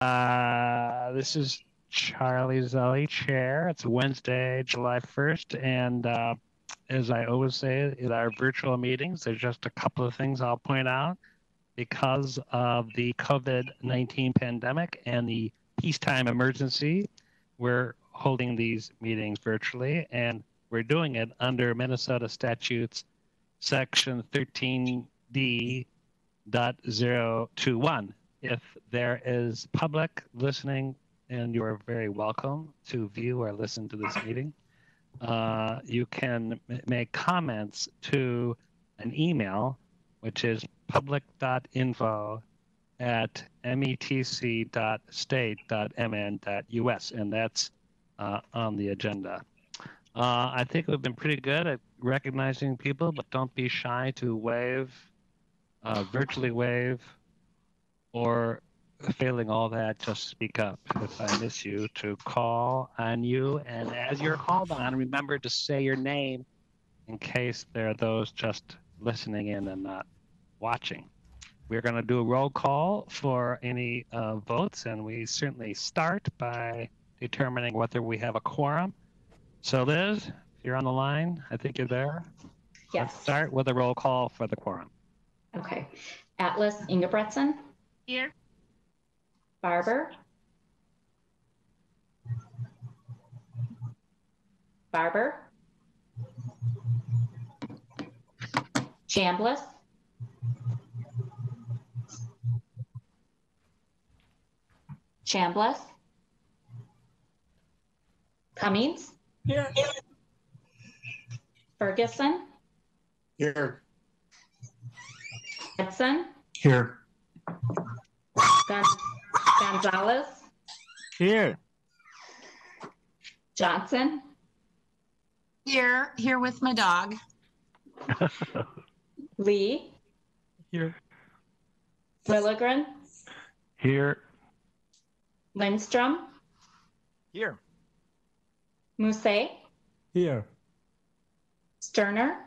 This is Charlie Zelli, Chair. It's Wednesday, July 1st, and as I always say in our virtual meetings, there's just a couple of things I'll point out. Because of the COVID-19 pandemic and the peacetime emergency, we're holding these meetings virtually, and we're doing it under Minnesota statutes section 13D.021. If there is public listening, and you are very welcome to view or listen to this meeting, you can make comments to an email, which is public.info@metc.state.mn.us, and that's on the agenda. I think we've been pretty good at recognizing people, but don't be shy to wave, virtually wave, or failing all that, just speak up if I miss you, to call on you. And as you're called on, remember to say your name in case there are those just listening in and not watching. We're going to do a roll call for any votes, and we certainly start by determining whether we have a quorum. So Liz, if you're on the line, I think you're there. Yes. Let's start with a roll call for the quorum. Okay. Atlas Ingebretson. Here. Barber. Barber. Chambliss. Chambliss. Cummings. Here. Ferguson. Here. Edson. Here. Gonzalez. Here. Johnson. Here with my dog. Lee. Here. Lilligren. Here. Lindstrom. Here. Musset. Here. Sterner.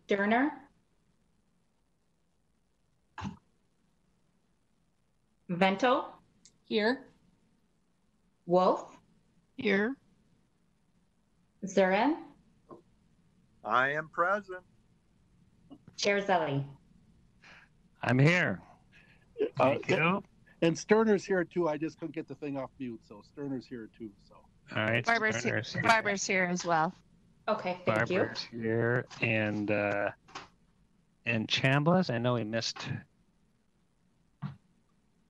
Derner. Vento. Here. Wolf. Here. Zurin. I am present. Chair Zelli. I'm here. Thank you. And Sterner's here too. I just couldn't get the thing off mute, so Sterner's here too. So. All right. Barbara's here. Barbara's here as well. Okay, thank you. Barbara's here, and Chambliss. I know we missed.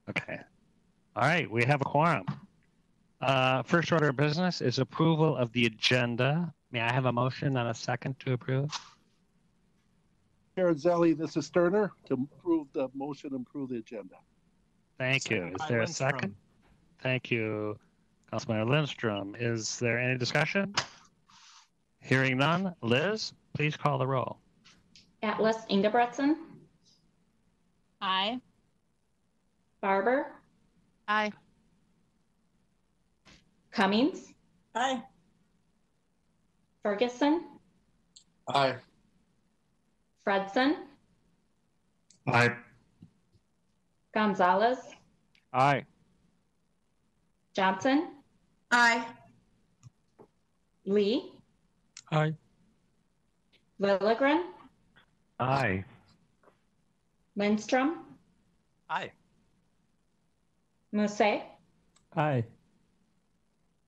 Okay. All right, we have a quorum. First order of business is approval of the agenda. May I have a motion and a second to approve? Chair Zelli, this is Sterner to approve the motion, improve the agenda. Thank you. Is there a second? Thank you, Councilmember Lindstrom. Is there any discussion? Hearing none. Liz, please call the roll. Atlas Ingebretson. Aye. Barber. Aye. Cummings. Aye. Ferguson. Aye. Fredson. Aye. Gonzalez. Aye. Johnson. Aye. Lee. Aye. Lilligren. Aye. Lindstrom. Aye. Musset. Aye.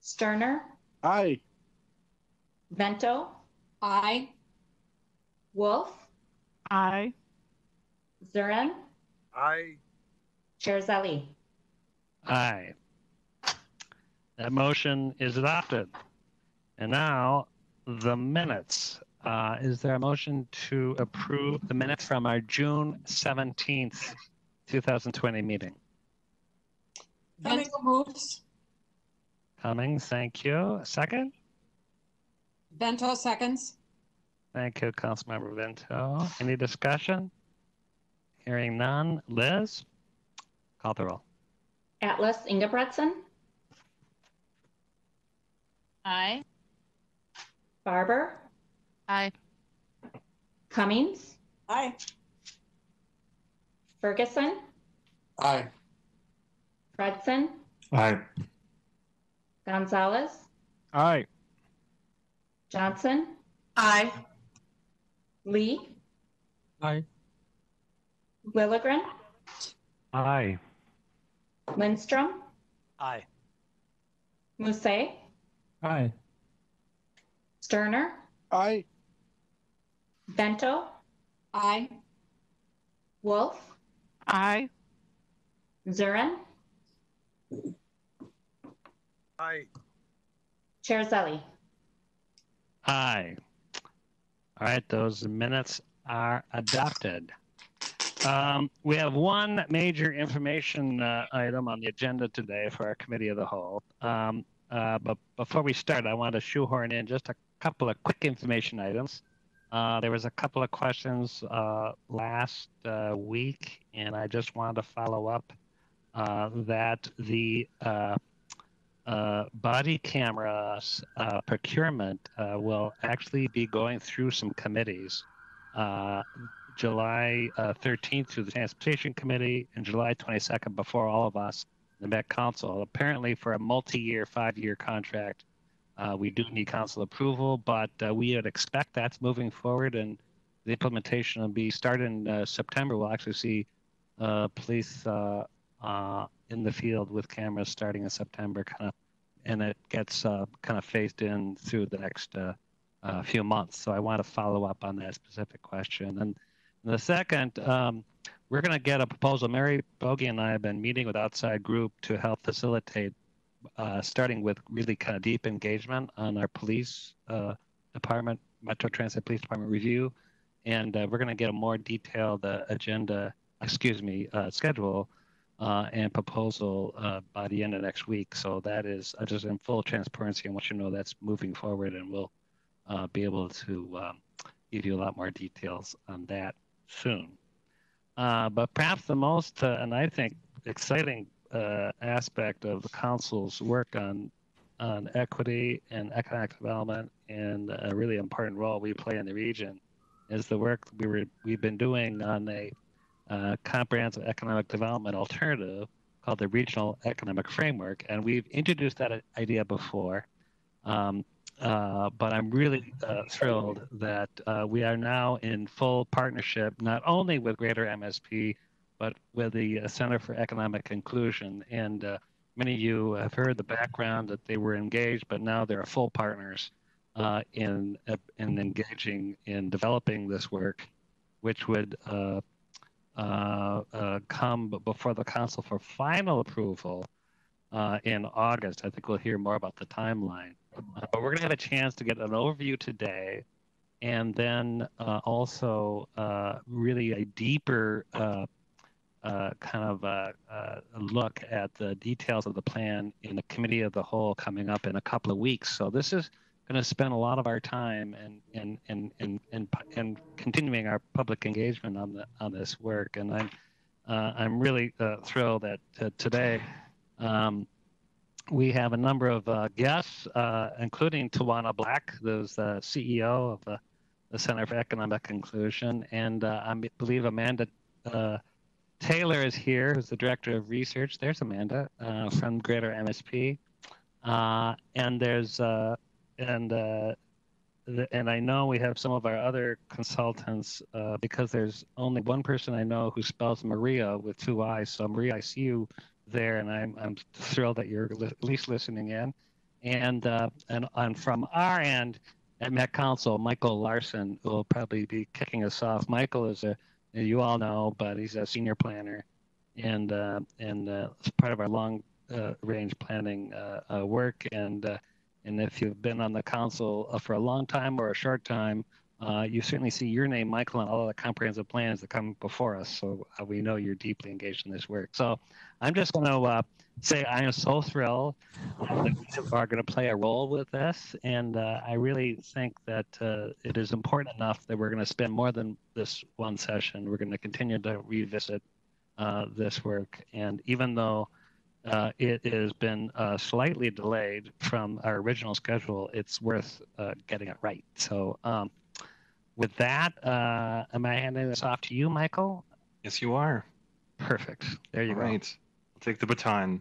Sterner. Aye. Vento. Aye. Wolf. Aye. Zurin. I Chair Zelli. Aye. That motion is adopted. And now the minutes. Is there a motion to approve the minutes from our June 17th, 2020 meeting? Vento moves. Cummings, thank you. Second? Vento seconds. Thank you, Councilmember Vento. Any discussion? Hearing none. Liz? Call the roll. Atlas Ingebretson. Aye. Barber. Aye. Cummings. Aye. Ferguson, Aye. Fredson, Aye. Gonzalez, Aye. Johnson, Aye. Lee, Aye. Willigren, Aye. Lindstrom, Aye. Musse, Aye. Sterner, Aye. Bento, Aye. Wolf, Aye. Zurin, Aye. Chair Zelli. Aye. All right, those minutes are adopted. We have one major information item on the agenda today for our committee of the whole. But before we start, I want to shoehorn in just a couple of quick information items. There was a couple of questions last week, and I just wanted to follow up that the body cameras procurement will actually be going through some committees. July 13th through the Transportation Committee and July 22nd before all of us, the Met Council. Apparently for a multi-year, 5-year contract, we do need council approval, but we would expect that's moving forward, and the implementation will be started in September. We'll actually see police in the field with cameras starting in September, and it gets kind of phased in through the next few months. So I want to follow up on that specific question. And the second, we're going to get a proposal. Mary Bogie and I have been meeting with outside group to help facilitate, starting with really kind of deep engagement on our police department, Metro Transit Police Department review. And we're going to get a more detailed schedule and proposal by the end of next week. So that is just in full transparency and want you to know that's moving forward, and we'll be able to give you a lot more details on that soon. But perhaps the most, and I think, exciting aspect of the council's work on equity and economic development, and a really important role we play in the region, is the work we've been doing on a comprehensive economic development alternative called the Regional Economic Framework. And we've introduced that idea before, but I'm really thrilled that we are now in full partnership, not only with Greater MSP, but with the Center for Economic Inclusion. And many of you have heard the background that they were engaged, but now they're full partners in engaging in developing this work, which would come before the council for final approval in August. I think we'll hear more about the timeline. But we're going to have a chance to get an overview today, and then also really a deeper look at the details of the plan in the committee of the whole coming up in a couple of weeks. So this is going to spend a lot of our time and continuing our public engagement on this work. And I'm really thrilled that today we have a number of guests, including Tawana Black, who's the CEO of the Center for Economic Inclusion, and I believe Amanda Taylor is here, who's the Director of Research. There's Amanda from Greater MSP, and there's and I know we have some of our other consultants because there's only one person I know who spells Maria with 2 I's. So Maria, I see you there, and I'm thrilled that you're at least listening in. And from our end at Met Council, Michael Larson will probably be kicking us off. Michael is you all know, but he's a senior planner, and part of our long range planning work. And if you've been on the council for a long time or a short time, you certainly see your name, Michael, on all of the comprehensive plans that come before us. So we know you're deeply engaged in this work. So I'm just going to say I am so thrilled that we are going to play a role with this. And I really think that it is important enough that we're going to spend more than this one session. We're going to continue to revisit this work. And even though it has been slightly delayed from our original schedule, it's worth getting it right. So with that, am I handing this off to you, Michael? Yes, you are. Perfect. There you All go. right. I'll take the baton.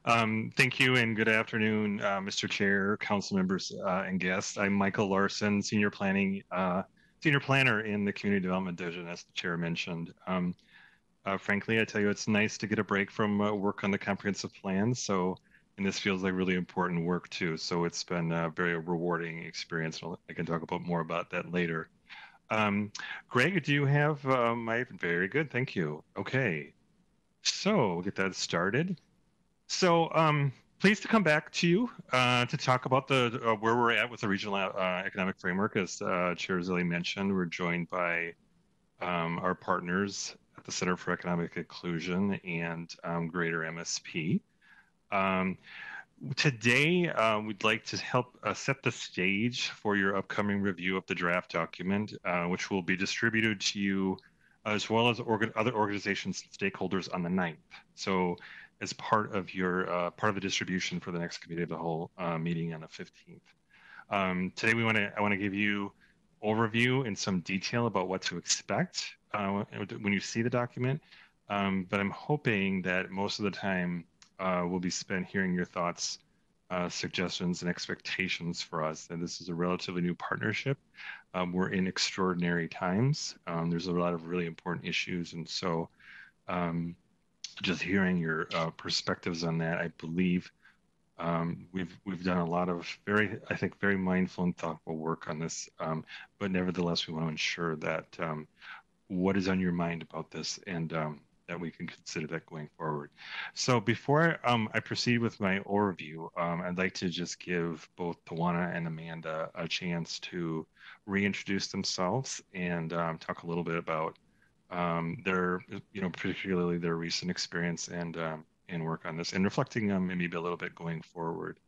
Thank you and good afternoon, Mr. Chair, council members, and guests. I'm Michael Larson, Senior Planner in the Community Development Division, as the Chair mentioned. Frankly, I tell you, it's nice to get a break from work on the comprehensive plan. And this feels like really important work too. So it's been a very rewarding experience. I can talk about more about that later. Greg, do you have very good, thank you. Okay, so we'll get that started. So pleased to come back to you to talk about the where we're at with the regional economic framework. As Chair Zilli mentioned, we're joined by our partners at the Center for Economic Inclusion and Greater MSP. Today, we'd like to help set the stage for your upcoming review of the draft document, which will be distributed to you as well as other organizations and stakeholders on the 9th. So as part of your part of the distribution for the next committee of the whole meeting on the 15th. Today, I want to give you overview in some detail about what to expect when you see the document. But I'm hoping that most of the time will be spent hearing your thoughts, suggestions, and expectations for us. And this is a relatively new partnership. We're in extraordinary times. There's a lot of really important issues. And so just hearing your perspectives on that, I believe we've done a lot of very mindful and thoughtful work on this. But nevertheless, we want to ensure that what is on your mind about this and that we can consider that going forward. So before I proceed with my overview, I'd like to just give both Tawana and Amanda a chance to reintroduce themselves and talk a little bit about their, particularly their recent experience and work on this, and reflecting maybe a little bit going forward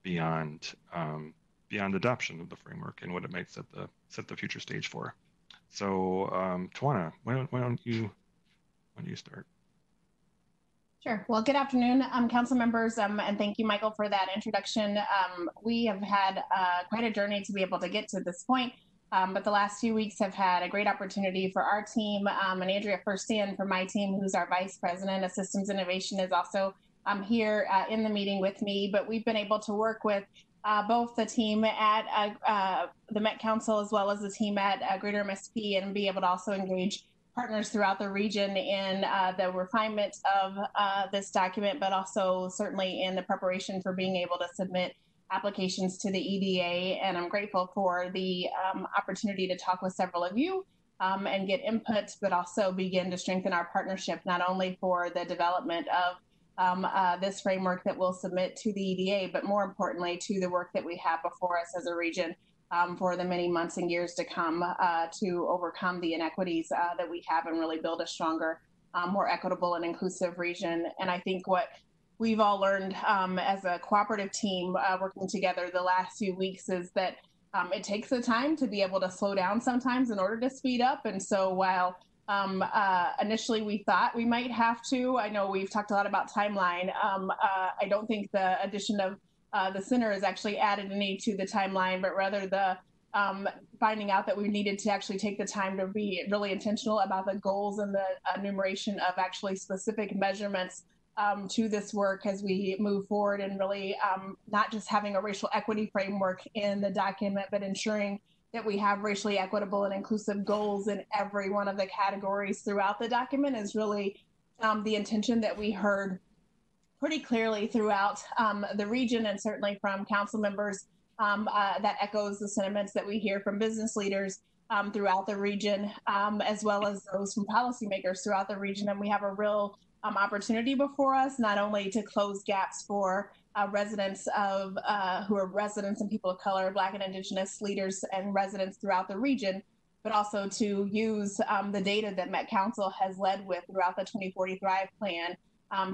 beyond adoption of the framework and what it might set the future stage for. So Tawana, why don't you start? Sure. Well, good afternoon, council members, and thank you, Michael, for that introduction. We have had quite a journey to be able to get to this point, but the last few weeks have had a great opportunity for our team, and Andrea Furstian from my team, who's our Vice President of Systems Innovation, is also here in the meeting with me. But we've been able to work with both the team at the Met Council as well as the team at Greater MSP, and be able to also engage partners throughout the region in the refinement of this document, but also certainly in the preparation for being able to submit applications to the EDA. And I'm grateful for the opportunity to talk with several of you and get input, but also begin to strengthen our partnership, not only for the development of this framework that we'll submit to the EDA, but more importantly, to the work that we have before us as a region for the many months and years to come to overcome the inequities that we have and really build a stronger, more equitable and inclusive region. And I think what we've all learned as a cooperative team working together the last few weeks is that it takes the time to be able to slow down sometimes in order to speed up. And so while initially we thought we might have to, I know we've talked a lot about timeline. I don't think the addition of the center has actually added any to the timeline, but rather the finding out that we needed to actually take the time to be really intentional about the goals and the enumeration of actually specific measurements to this work as we move forward, and really not just having a racial equity framework in the document, but ensuring that we have racially equitable and inclusive goals in every one of the categories throughout the document is really the intention that we heard pretty clearly throughout the region, and certainly from council members. That echoes the sentiments that we hear from business leaders throughout the region, as well as those from policymakers throughout the region. And we have a real opportunity before us, not only to close gaps for residents who are residents and people of color, Black and Indigenous leaders and residents throughout the region, but also to use the data that Met Council has led with throughout the 2040 Thrive Plan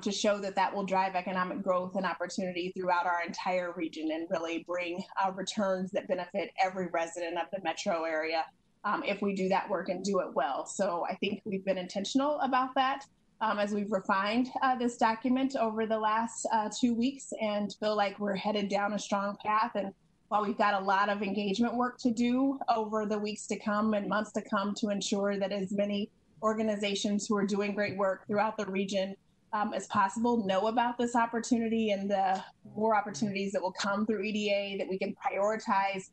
to show that will drive economic growth and opportunity throughout our entire region, and really bring returns that benefit every resident of the metro area if we do that work and do it well. So I think we've been intentional about that as we've refined this document over the last 2 weeks, and feel like we're headed down a strong path. And while we've got a lot of engagement work to do over the weeks to come and months to come to ensure that as many organizations who are doing great work throughout the region as possible know about this opportunity and the more opportunities that will come through EDA, that we can prioritize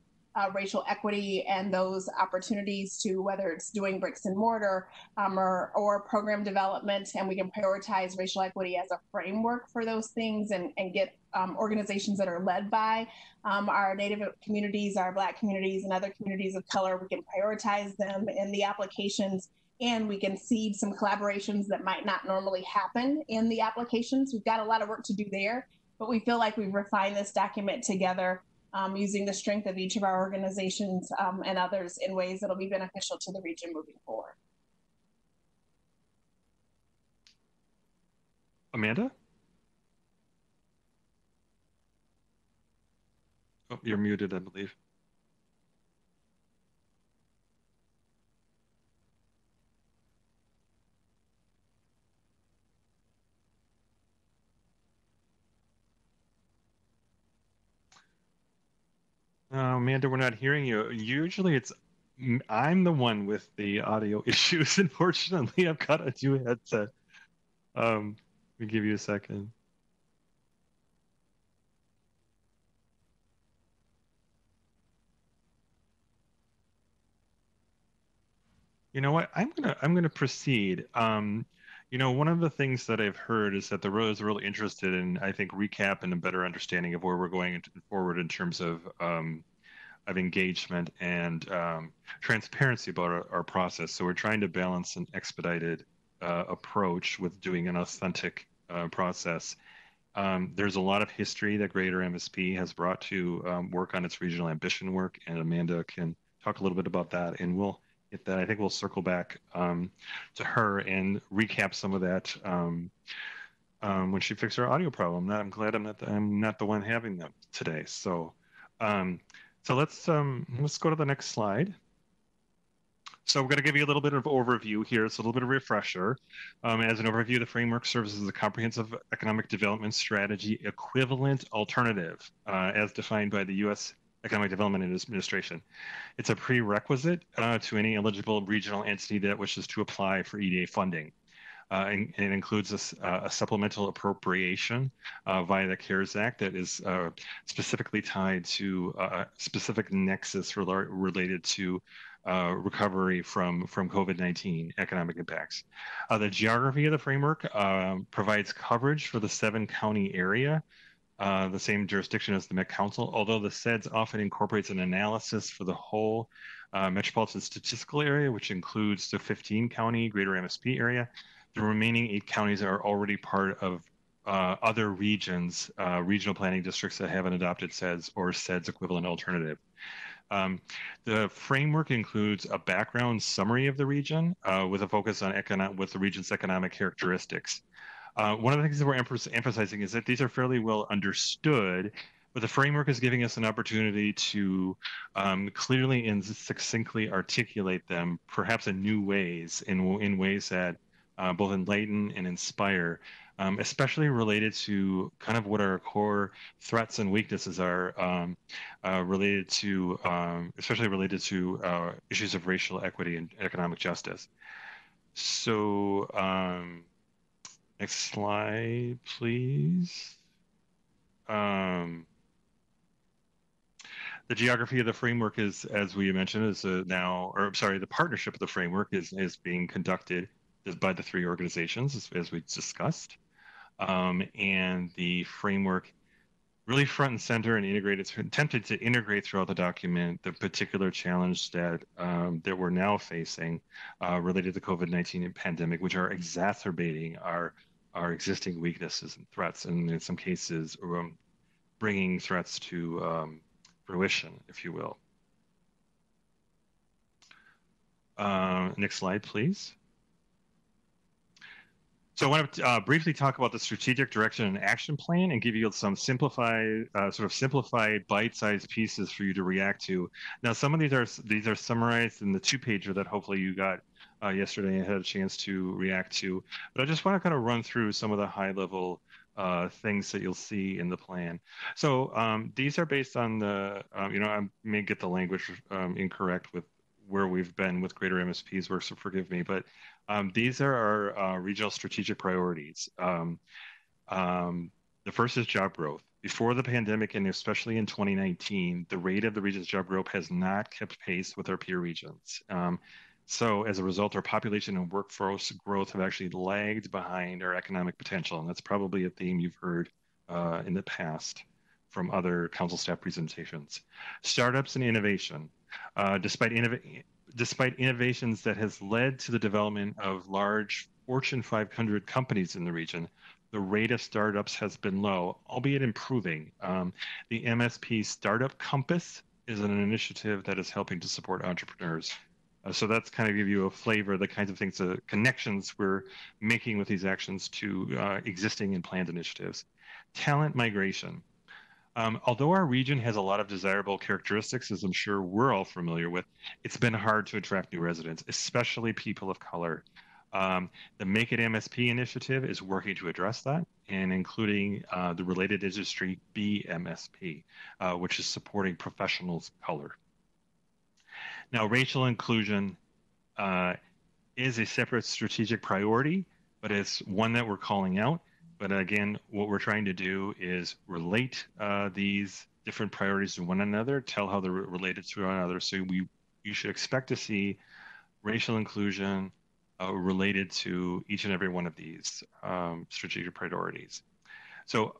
racial equity and those opportunities to whether it's doing bricks and mortar or program development, and we can prioritize racial equity as a framework for those things and get organizations that are led by our Native communities, our Black communities, and other communities of color. We can prioritize them in the applications, and we can seed some collaborations that might not normally happen in the applications. We've got a lot of work to do there, but we feel like we've refined this document together using the strength of each of our organizations and others in ways that will be beneficial to the region moving forward. Amanda? Oh, you're muted, I believe. Amanda, we're not hearing you. Usually I'm the one with the audio issues. Unfortunately, I've got a new headset. Let me give you a second. You know what? I'm gonna proceed. One of the things that I've heard is that the road is really interested in, I think, recap and a better understanding of where we're going forward in terms of engagement and transparency about our process. So we're trying to balance an expedited approach with doing an authentic process. There's a lot of history that Greater MSP has brought to work on its regional ambition work, and Amanda can talk a little bit about that, and we'll get that. I think we'll circle back to her and recap some of that when she fixes her audio problem. I'm glad I'm not the one having them today. So let's go to the next slide. So we're going to give you a little bit of overview here. It's a little bit of a refresher. As an overview, the framework serves as a comprehensive economic development strategy equivalent alternative as defined by the U.S. Economic Development Administration. It's a prerequisite to any eligible regional entity that wishes to apply for EDA funding. And it includes a supplemental appropriation via the CARES Act that is specifically tied to a specific nexus related to recovery from COVID-19 economic impacts. The geography of the framework provides coverage for the 7-county area, the same jurisdiction as the Met Council, although the SEDS often incorporates an analysis for the whole metropolitan statistical area, which includes the 15-county Greater MSP area. The remaining 8 counties are already part of other regions, regional planning districts that have an adopted SEDS or SEDS equivalent alternative. The framework includes a background summary of the region with a focus on the region's economic characteristics. One of the things that we're emphasizing is that these are fairly well understood, but the framework is giving us an opportunity to clearly and succinctly articulate them, perhaps in new ways, in ways that both enlighten and inspire, especially related to kind of what our core threats and weaknesses are, especially related to issues of racial equity and economic justice. So, next slide, please. The geography of the framework is, as we mentioned, the partnership of the framework is being conducted by the 3 organizations, as we discussed. And the framework really front and center and attempted to integrate throughout the document the particular challenge that we're now facing related to the COVID-19 pandemic, which are exacerbating our existing weaknesses and threats, and in some cases bringing threats to fruition, if you will. Next slide, please. So I want to briefly talk about the strategic direction and action plan and give you some simplified bite-sized pieces for you to react to. Now, some of these are summarized in the 2-pager that hopefully you got yesterday and had a chance to react to. But I just want to kind of run through some of the high-level things that you'll see in the plan. So these are based on the, I may get the language incorrect with where we've been with greater MSPs work, so forgive me, but these are our regional strategic priorities. The first is job growth. Before the pandemic, and especially in 2019, the rate of the region's job growth has not kept pace with our peer regions. So as a result, our population and workforce growth have actually lagged behind our economic potential. And that's probably a theme you've heard in the past from other council staff presentations. Startups and innovation. Despite innovations that has led to the development of large Fortune 500 companies in the region, the rate of startups has been low, albeit improving. The MSP Startup Compass is an initiative that is helping to support entrepreneurs. So that's kind of give you a flavor of the kinds of things, the connections we're making with these actions to existing and planned initiatives. Talent migration. Although our region has a lot of desirable characteristics, as I'm sure we're all familiar with, it's been hard to attract new residents, especially people of color. The Make It MSP initiative is working to address that, and including the related industry BMSP, which is supporting professionals of color. Now, racial inclusion is a separate strategic priority, but it's one that we're calling out. But again, what we're trying to do is relate these different priorities to one another, tell how they're related to one another. So you should expect to see racial inclusion related to each and every one of these strategic priorities. So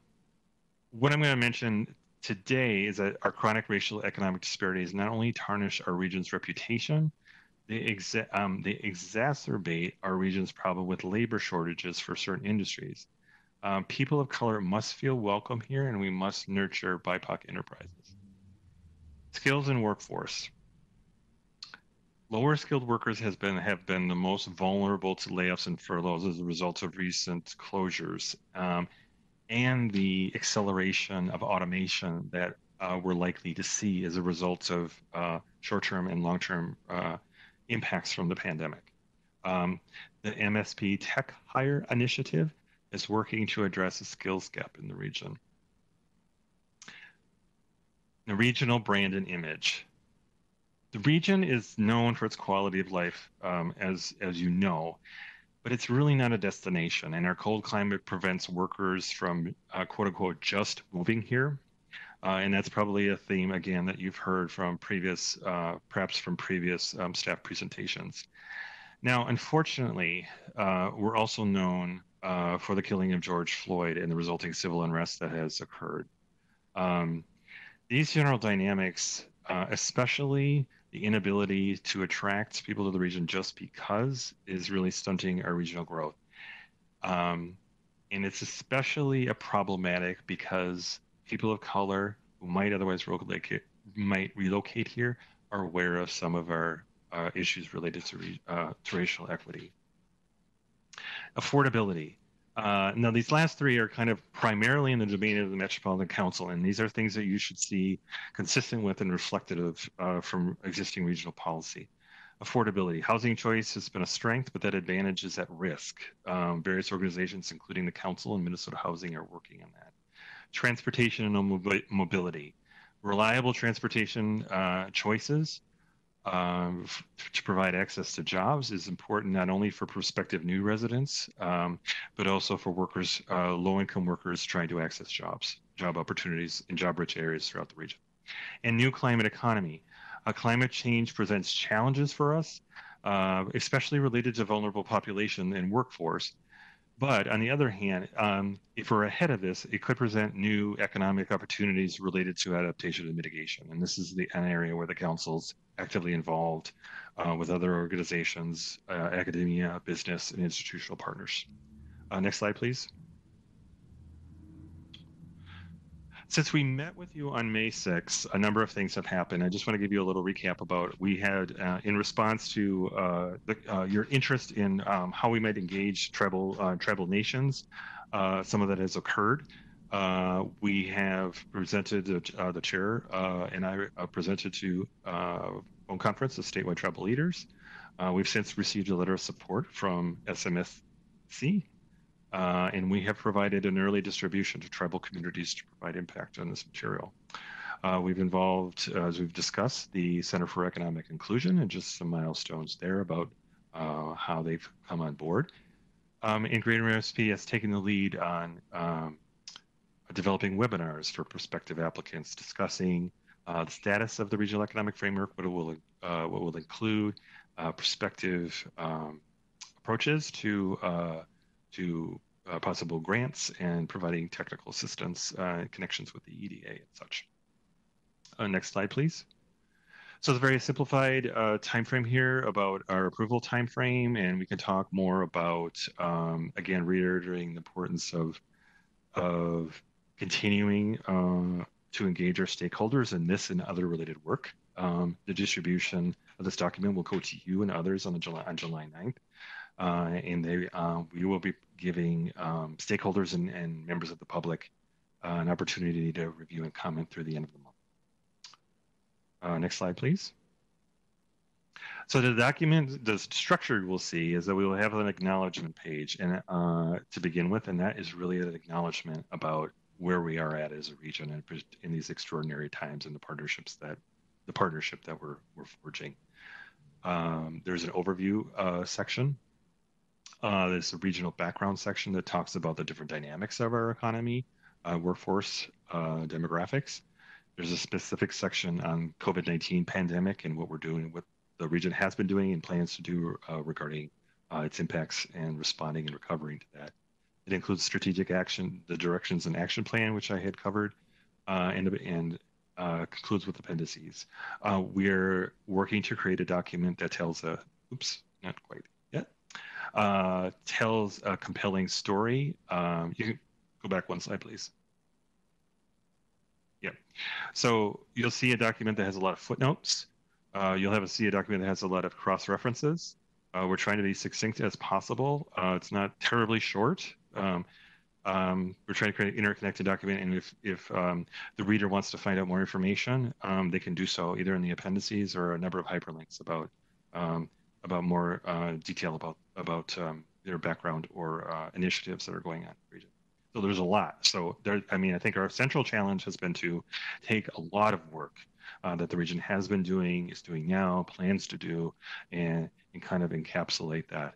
what I'm going to mention today is that our chronic racial economic disparities not only tarnish our region's reputation, they exacerbate our region's problem with labor shortages for certain industries. People of color must feel welcome here, and we must nurture BIPOC enterprises. Skills and workforce. Lower skilled workers have been the most vulnerable to layoffs and furloughs as a result of recent closures and the acceleration of automation that we're likely to see as a result of short-term and long-term impacts from the pandemic. The MSP Tech Hire Initiative is working to address a skills gap in the region. The regional brand and image. The region is known for its quality of life, as you know, but it's really not a destination, and our cold climate prevents workers from quote unquote just moving here. And that's probably a theme, again, that you've heard from previous, perhaps from previous staff presentations. Now, unfortunately, we're also known for the killing of George Floyd and the resulting civil unrest that has occurred. These general dynamics, especially the inability to attract people to the region just because, is really stunting our regional growth. And it's especially problematic because people of color who might otherwise relocate here are aware of some of our issues related to racial equity. Affordability. Now, these last three are kind of primarily in the domain of the Metropolitan Council, and these are things that you should see consistent with and reflective from existing regional policy. Affordability. Housing choice has been a strength, but that advantage is at risk. Various organizations, including the Council and Minnesota Housing, are working on that. Transportation and mobility. Reliable transportation choices to provide access to jobs is important not only for prospective new residents, but also for workers, low-income workers trying to access job opportunities in job-rich areas throughout the region. And new climate economy. Climate change presents challenges for us, especially related to vulnerable population and workforce. But on the other hand, if we're ahead of this, it could present new economic opportunities related to adaptation and mitigation. And this is an area where the council's actively involved with other organizations, academia, business, and institutional partners. Next slide, please. Since we met with you on May 6th, a number of things have happened. I just want to give you a little recap about we had, in response to your interest in how we might engage tribal nations, some of that has occurred. We have presented, the chair and I presented to phone conference of statewide tribal leaders. We've since received a letter of support from SMSC. And we have provided an early distribution to tribal communities to provide impact on this material. We've involved, as we've discussed, the Center for Economic Inclusion and just some milestones there about how they've come on board. And Greater MSP has taken the lead on developing webinars for prospective applicants discussing the status of the regional economic framework, what will include prospective approaches to possible grants and providing technical assistance connections with the EDA and such. Next slide, please. So it's a very simplified timeframe here about our approval timeframe, and we can talk more about, again, reiterating the importance of continuing to engage our stakeholders in this and other related work. The distribution of this document will go to you and others on July 9th. And we will be giving stakeholders and members of the public an opportunity to review and comment through the end of the month. Next slide, please. So the document, the structure we'll see is that we will have an acknowledgement page and to begin with, and that is really an acknowledgement about where we are at as a region and in these extraordinary times and the partnership that we're forging. There's an overview section. There's a regional background section that talks about the different dynamics of our economy, workforce, demographics. There's a specific section on COVID-19 pandemic and what we're doing, what the region has been doing and plans to do regarding its impacts and responding and recovering to that. It includes strategic action, the directions and action plan, which I had covered, and concludes with appendices. We're working to create a document that tells not quite yet, tells a compelling story. You can go back one slide, please. Yeah. So you'll see a document that has a lot of footnotes. You'll see a document that has a lot of cross-references. We're trying to be succinct as possible. It's not terribly short. We're trying to create an interconnected document, and if the reader wants to find out more information, they can do so either in the appendices or a number of hyperlinks about more detail about their background or initiatives that are going on in the region. So there's a lot. So I think our central challenge has been to take a lot of work that the region has been doing, is doing now, plans to do, and kind of encapsulate that.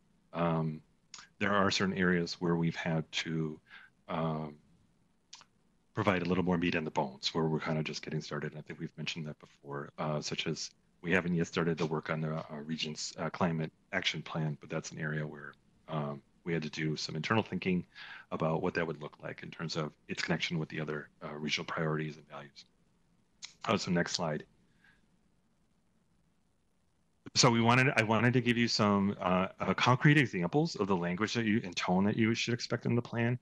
There are certain areas where we've had to provide a little more meat on the bones, where we're kind of just getting started. And I think we've mentioned that before, such as we haven't yet started the work on the region's climate action plan, but that's an area where we had to do some internal thinking about what that would look like in terms of its connection with the other regional priorities and values. So next slide. So I wanted to give you some concrete examples of the language and tone that you should expect in the plan,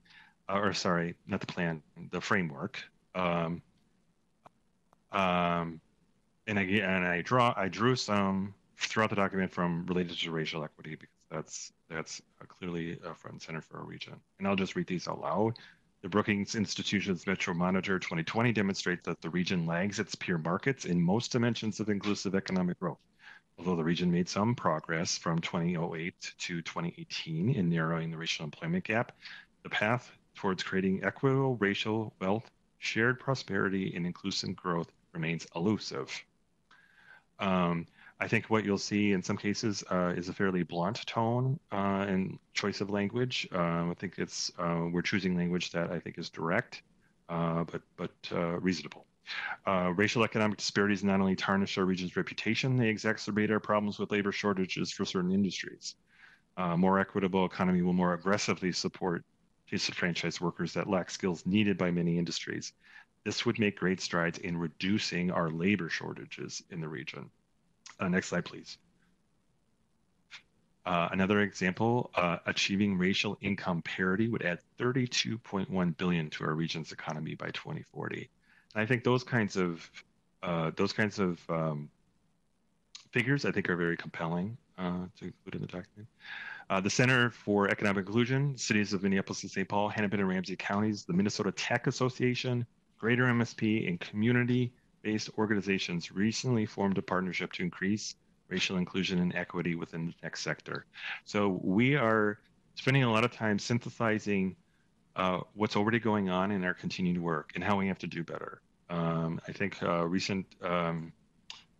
or sorry, not the plan, the framework. And I drew some throughout the document from related to racial equity, because that's clearly front and center for our region. And I'll just read these out loud. The Brookings Institution's Metro Monitor 2020 demonstrates that the region lags its peer markets in most dimensions of inclusive economic growth. Although the region made some progress from 2008 to 2018 in narrowing the racial employment gap, the path towards creating equitable racial wealth, shared prosperity, and inclusive growth remains elusive. I think what you'll see in some cases is a fairly blunt tone and choice of language. I think we're choosing language that I think is direct, but reasonable. Racial economic disparities not only tarnish our region's reputation, they exacerbate our problems with labor shortages for certain industries. More equitable economy will more aggressively support disenfranchised workers that lack skills needed by many industries. This would make great strides in reducing our labor shortages in the region. Next slide, please. Another example, achieving racial income parity would add $32.1 billion to our region's economy by 2040. And I think those kinds of figures I think are very compelling to include in the document. The Center for Economic Inclusion, cities of Minneapolis and St. Paul, Hennepin and Ramsey counties, the Minnesota Tech Association, Greater MSP, and community-based organizations recently formed a partnership to increase racial inclusion and equity within the tech sector. So we are spending a lot of time synthesizing what's already going on in our continued work and how we have to do better. I think recent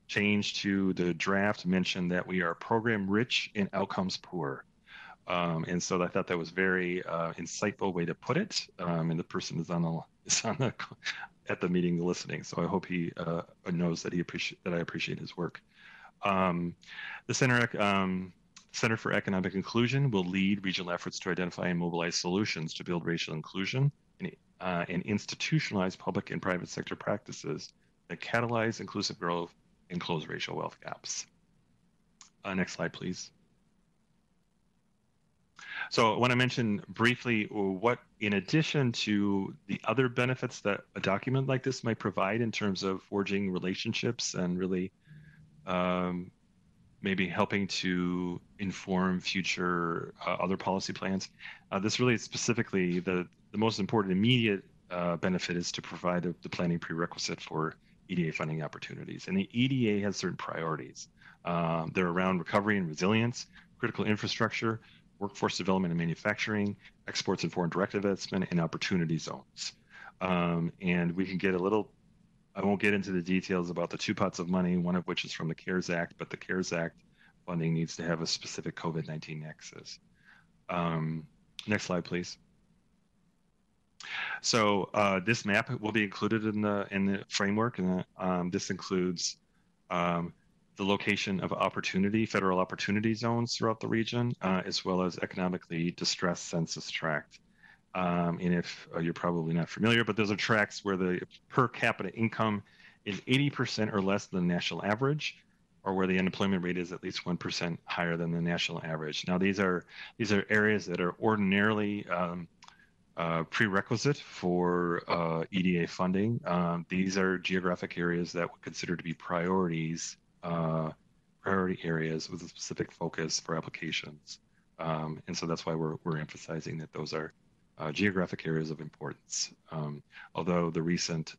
change to the draft mentioned that we are program rich and outcomes poor. And so I thought that was very insightful way to put it. And the person is on the at the meeting listening, so I hope he knows that I appreciate his work. The Center for Economic Inclusion will lead regional efforts to identify and mobilize solutions to build racial inclusion and institutionalize public and private sector practices that catalyze inclusive growth and close racial wealth gaps. Next slide, please. So I want to mention briefly what, in addition to the other benefits that a document like this might provide in terms of forging relationships and really maybe helping to inform future other policy plans. This really specifically, the most important immediate benefit is to provide the planning prerequisite for EDA funding opportunities. And the EDA has certain priorities. They're around recovery and resilience, critical infrastructure, workforce development and manufacturing, exports and foreign direct investment, and opportunity zones. And we can get a little, I won't get into the details about the two pots of money, one of which is from the CARES Act, but the CARES Act funding needs to have a specific COVID-19 nexus. Next slide, please. So this map will be included in the framework, and this includes the location of federal opportunity zones throughout the region, as well as economically distressed census tract. And if you're probably not familiar, but those are tracts where the per capita income is 80% or less than the national average, or where the unemployment rate is at least 1% higher than the national average. Now, these are areas that are ordinarily prerequisite for EDA funding. These are geographic areas that we consider to be priority areas with a specific focus for applications. And so that's why we're emphasizing that those are geographic areas of importance. Although the recent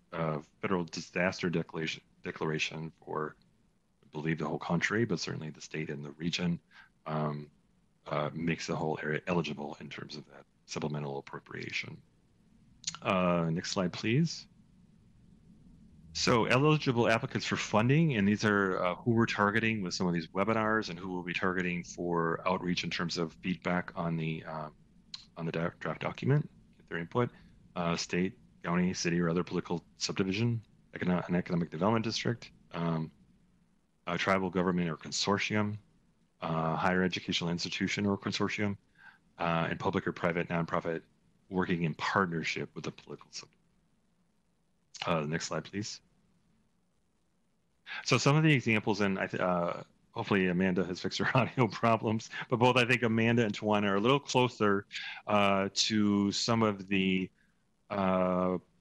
federal disaster declaration for, I believe, the whole country, but certainly the state and the region, makes the whole area eligible in terms of that supplemental appropriation. Next slide, please. So eligible applicants for funding, and these are who we're targeting with some of these webinars and who we'll be targeting for outreach in terms of feedback on the draft document, get their input, state, county, city, or other political subdivision, an economic development district, tribal government or consortium, higher educational institution or consortium, and public or private nonprofit working in partnership with the political subdivision. Next slide, please. So some of the examples, and hopefully Amanda has fixed her audio problems, but both I think Amanda and Tawana are a little closer to some of the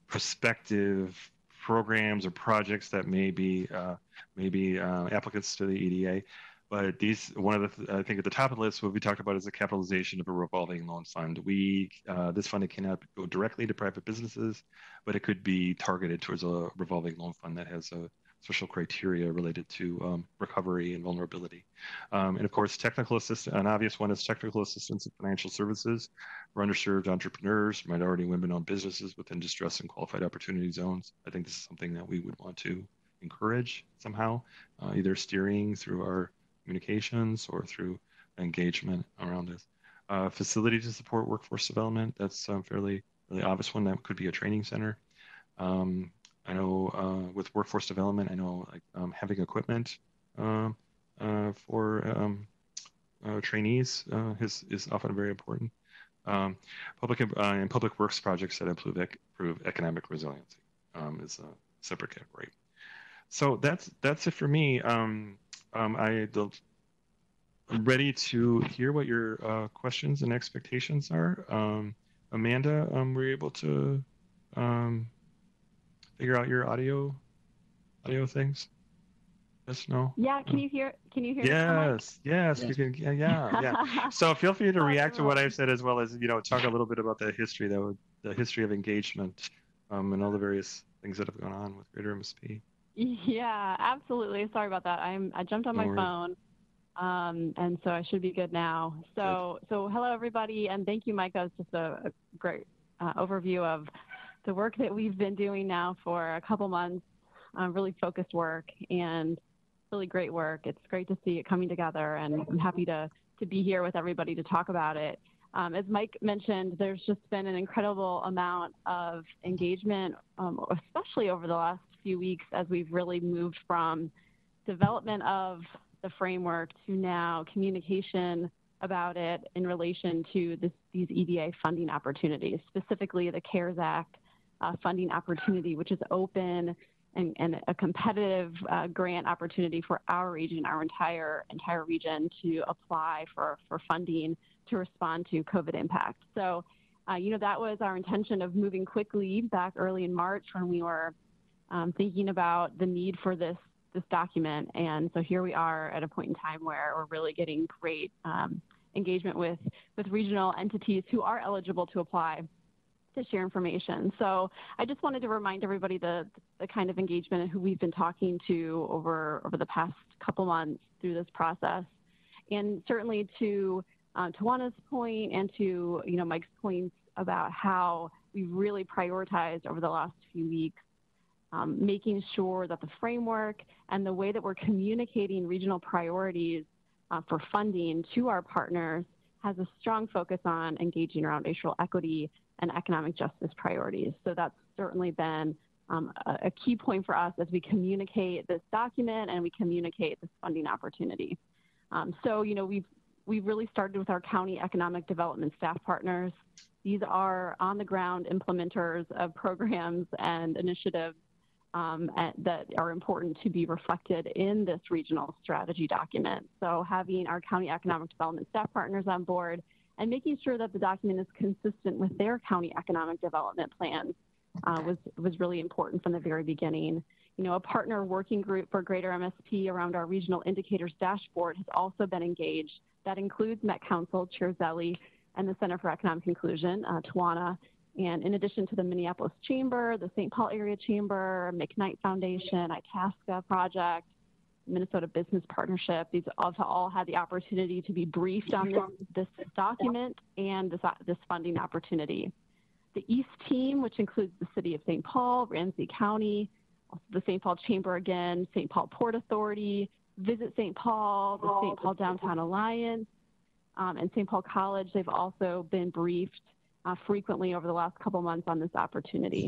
prospective programs or projects that may be applicants to the EDA. But one of the, I think at the top of the list, what we talked about is the capitalization of a revolving loan fund. This funding cannot go directly to private businesses, but it could be targeted towards a revolving loan fund that has a special criteria related to recovery and vulnerability. And of course, technical assistance, an obvious one is technical assistance in financial services for underserved entrepreneurs, minority women-owned businesses within distress and qualified opportunity zones. I think this is something that we would want to encourage somehow, either steering through our communications or through engagement around this. Facility to support workforce development, that's a really obvious one. That could be a training center. I know with workforce development, I know like having equipment for trainees is often very important. Public and public works projects that improve economic resiliency is a separate category. So that's it for me. I'm ready to hear what your questions and expectations are. Amanda, were you able to figure out your audio things? Yes, no? Yeah, can you hear me? Yes, you can. Yeah. So feel free to react to what I've said, as well as talk a little bit about the history the history of engagement, and all the various things that have gone on with Greater MSP. Yeah, absolutely. Sorry about that. I jumped on my phone, and so I should be good now. So hello everybody, and thank you, Micah. It's just a great overview of the work that we've been doing now for a couple months, really focused work and really great work. It's great to see it coming together, and I'm happy to be here with everybody to talk about it. As Mike mentioned, there's just been an incredible amount of engagement, especially over the last few weeks as we've really moved from development of the framework to now communication about it in relation to these EDA funding opportunities, specifically the CARES Act funding opportunity, which is open and a competitive grant opportunity for our region, our entire region, to apply for funding to respond to COVID impact. So, that was our intention of moving quickly back early in March when we were thinking about the need for this document. And so here we are at a point in time where we're really getting great engagement with regional entities who are eligible to apply to share information. So I just wanted to remind everybody the kind of engagement and who we've been talking to over the past couple months through this process. And certainly to Tawana's point and to Mike's points about how we've really prioritized over the last few weeks making sure that the framework and the way that we're communicating regional priorities for funding to our partners has a strong focus on engaging around racial equity and economic justice priorities. So that's certainly been a key point for us as we communicate this document and we communicate this funding opportunity. So we've really started with our county economic development staff partners. These are on-the-ground implementers of programs and initiatives that are important to be reflected in this regional strategy document. So having our county economic development staff partners on board and making sure that the document is consistent with their county economic development plans was really important from the very beginning. A partner working group for Greater MSP around our regional indicators dashboard has also been engaged. That includes Met Council, Chair Zelli, and the Center for Economic Inclusion, Tawana. And in addition to the Minneapolis Chamber, the St. Paul Area Chamber, McKnight Foundation, Itasca Project, Minnesota Business Partnership, these also all had the opportunity to be briefed on this document and this funding opportunity. The East team, which includes the City of St. Paul, Ramsey County, also the St. Paul Chamber again, St. Paul Port Authority, Visit St. Paul, the St. Paul Downtown Alliance, and St. Paul College, they've also been briefed frequently over the last couple months on this opportunity.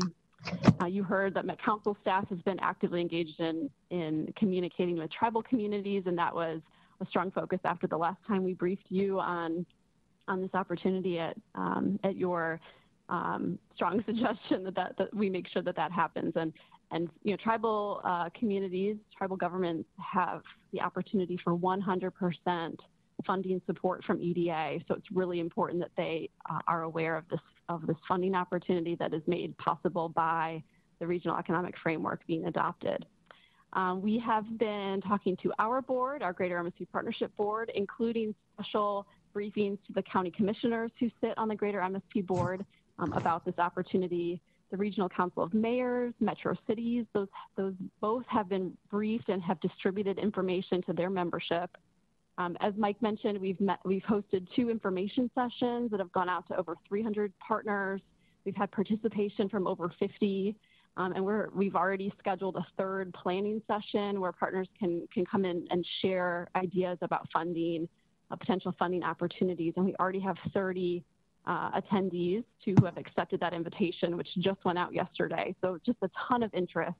You heard that Met Council staff has been actively engaged in communicating with tribal communities, and that was a strong focus after the last time we briefed you on this opportunity at your strong suggestion that we make sure that happens. And tribal communities, tribal governments have the opportunity for 100% funding support from EDA. So it's really important that they are aware of this funding opportunity that is made possible by the regional economic framework being adopted. We have been talking to our board, our Greater MSP Partnership Board, including special briefings to the county commissioners who sit on the Greater MSP Board about this opportunity. The Regional Council of Mayors, Metro Cities, those both have been briefed and have distributed information to their membership. As Mike mentioned, we've hosted 2 information sessions that have gone out to over 300 partners. We've had participation from over 50, and we've already scheduled a 3rd planning session where partners can come in and share ideas about funding, potential funding opportunities. And we already have 30 attendees who have accepted that invitation, which just went out yesterday. So just a ton of interest.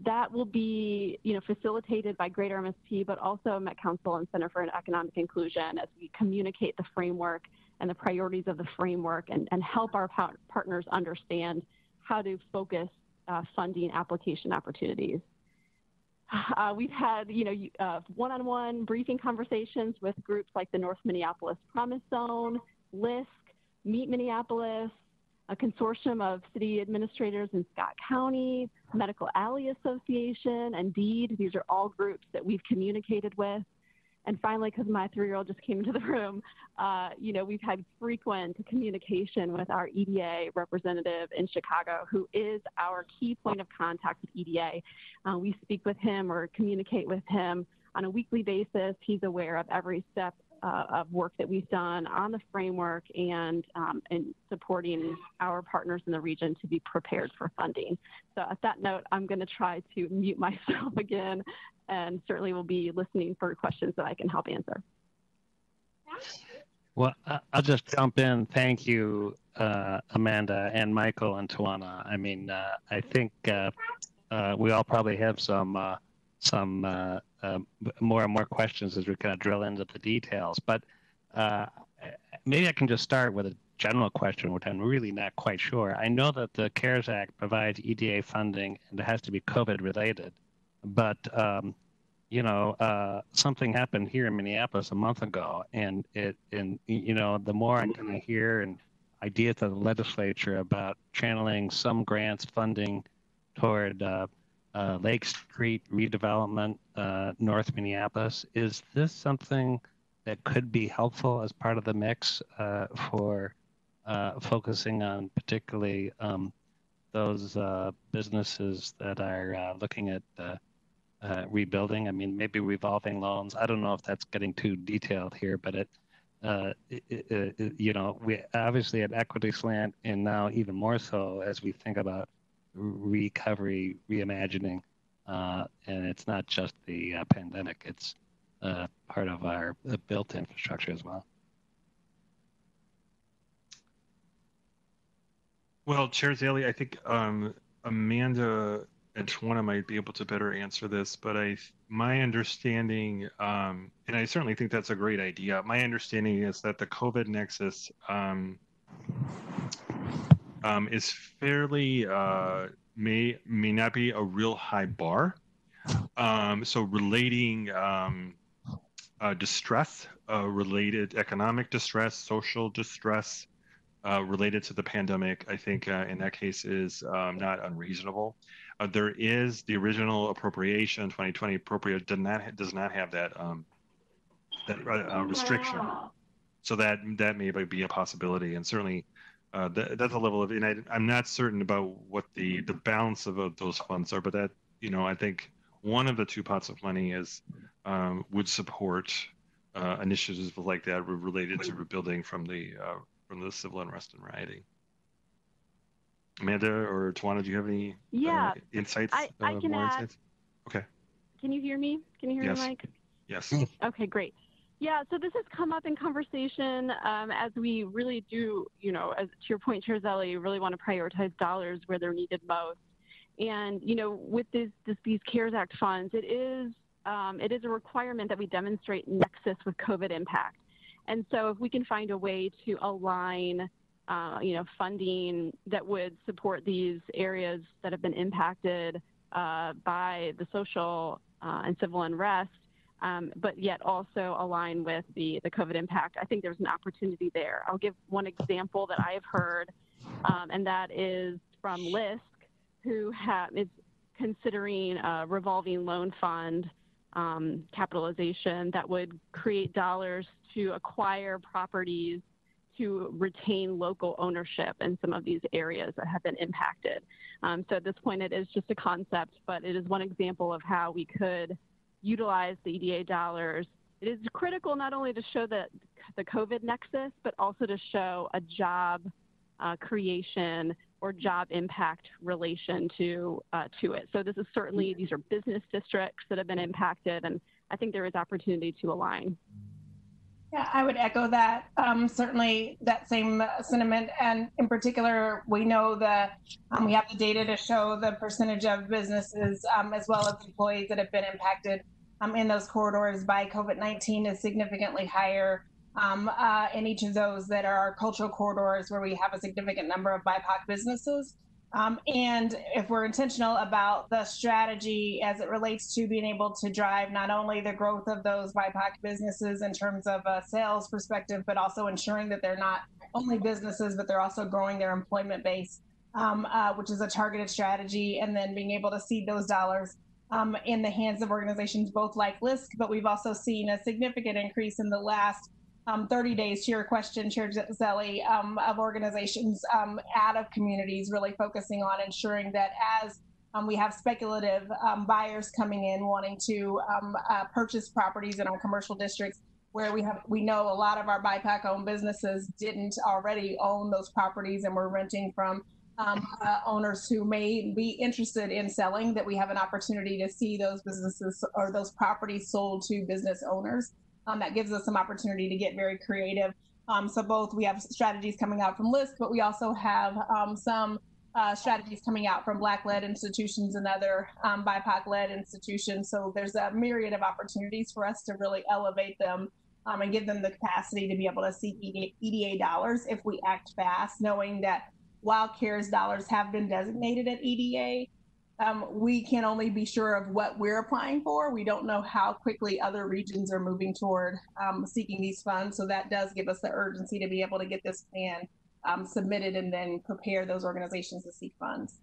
That will be, facilitated by Greater MSP, but also Met Council and Center for Economic Inclusion as we communicate the framework and the priorities of the framework and help our partners understand how to focus funding application opportunities. We've had, one-on-one briefing conversations with groups like the North Minneapolis Promise Zone, LISC, Meet Minneapolis, a consortium of city administrators in Scott County, Medical Alley Association, and DEED. These are all groups that we've communicated with. And finally, because my 3-year-old just came into the room, we've had frequent communication with our EDA representative in Chicago, who is our key point of contact with EDA. We speak with him or communicate with him on a weekly basis. He's aware of every step of work that we've done on the framework and supporting our partners in the region to be prepared for funding. So at that note, I'm going to try to mute myself again, and certainly will be listening for questions that I can help answer. Well, I'll just jump in. Thank you, Amanda and Michael and Tawana. I mean, I think we all probably have some more and more questions as we kind of drill into the details. But maybe I can just start with a general question, which I'm really not quite sure. I know that the CARES Act provides EDA funding and it has to be COVID related, but something happened here in Minneapolis a month ago, and the more I kind of hear and ideas of the legislature about channeling some grants funding toward Lake Street redevelopment, North Minneapolis, is this something that could be helpful as part of the mix for focusing on particularly those businesses that are looking at rebuilding? I mean, maybe revolving loans. I don't know if that's getting too detailed here, but we obviously at Equity Slant, and now even more so as we think about recovery, reimagining, and it's not just the pandemic, it's part of our built infrastructure as well. Well, Chair Zaley, I think Amanda and Tawana might be able to better answer this, but my understanding, and I certainly think that's a great idea. My understanding is that the COVID nexus is fairly may not be a real high bar. So relating distress, related economic distress, social distress related to the pandemic, I think in that case is not unreasonable. There is the original appropriation, 2020 appropriate, does not have that restriction. So that may be a possibility, and certainly that's a level of. And I'm not certain about what the balance of those funds are, but that I think one of the two pots of money would support initiatives like that related to rebuilding from the civil unrest and rioting. Amanda or Tawana, do you have any insights? I can more add. Insights? Okay. Can you hear me? Can you hear me, Mike? Yes. Okay, great. Yeah, so this has come up in conversation as we really do, as to your point, Chair Zaley, really want to prioritize dollars where they're needed most. And, with these CARES Act funds, it is a requirement that we demonstrate nexus with COVID impact. And so if we can find a way to align funding that would support these areas that have been impacted by the social and civil unrest, but yet also align with the COVID impact, I think there's an opportunity there. I'll give one example that I have heard, and that is from LISC, who is considering a revolving loan fund capitalization that would create dollars to acquire properties to retain local ownership in some of these areas that have been impacted. So at this point, it is just a concept, but it is one example of how we could utilize the EDA dollars. It is critical not only to show the COVID nexus, but also to show a job creation or job impact relation to it. So this is certainly, these are business districts that have been impacted, and I think there is opportunity to align. Yeah, I would echo that. Certainly that same sentiment. And in particular, we know that we have the data to show the percentage of businesses as well as employees that have been impacted in those corridors by COVID-19 is significantly higher in each of those that are our cultural corridors where we have a significant number of BIPOC businesses. And if we're intentional about the strategy as it relates to being able to drive not only the growth of those BIPOC businesses in terms of a sales perspective, but also ensuring that they're not only businesses, but they're also growing their employment base, which is a targeted strategy, and then being able to seed those dollars in the hands of organizations both like LISC, but we've also seen a significant increase in the last 30 days, to your question, Chair Zaley, of organizations out of communities really focusing on ensuring that as we have speculative buyers coming in wanting to purchase properties in our commercial districts, where we know a lot of our BIPOC owned businesses didn't already own those properties and were renting from owners who may be interested in selling, that we have an opportunity to see those businesses or those properties sold to business owners. That gives us some opportunity to get very creative. So both we have strategies coming out from LIST, but we also have some strategies coming out from Black-led institutions and other BIPOC-led institutions. So there's a myriad of opportunities for us to really elevate them and give them the capacity to be able to seek EDA dollars if we act fast, knowing that while CARES dollars have been designated at EDA, we can only be sure of what we're applying for. We don't know how quickly other regions are moving toward seeking these funds. So that does give us the urgency to be able to get this plan submitted and then prepare those organizations to seek funds.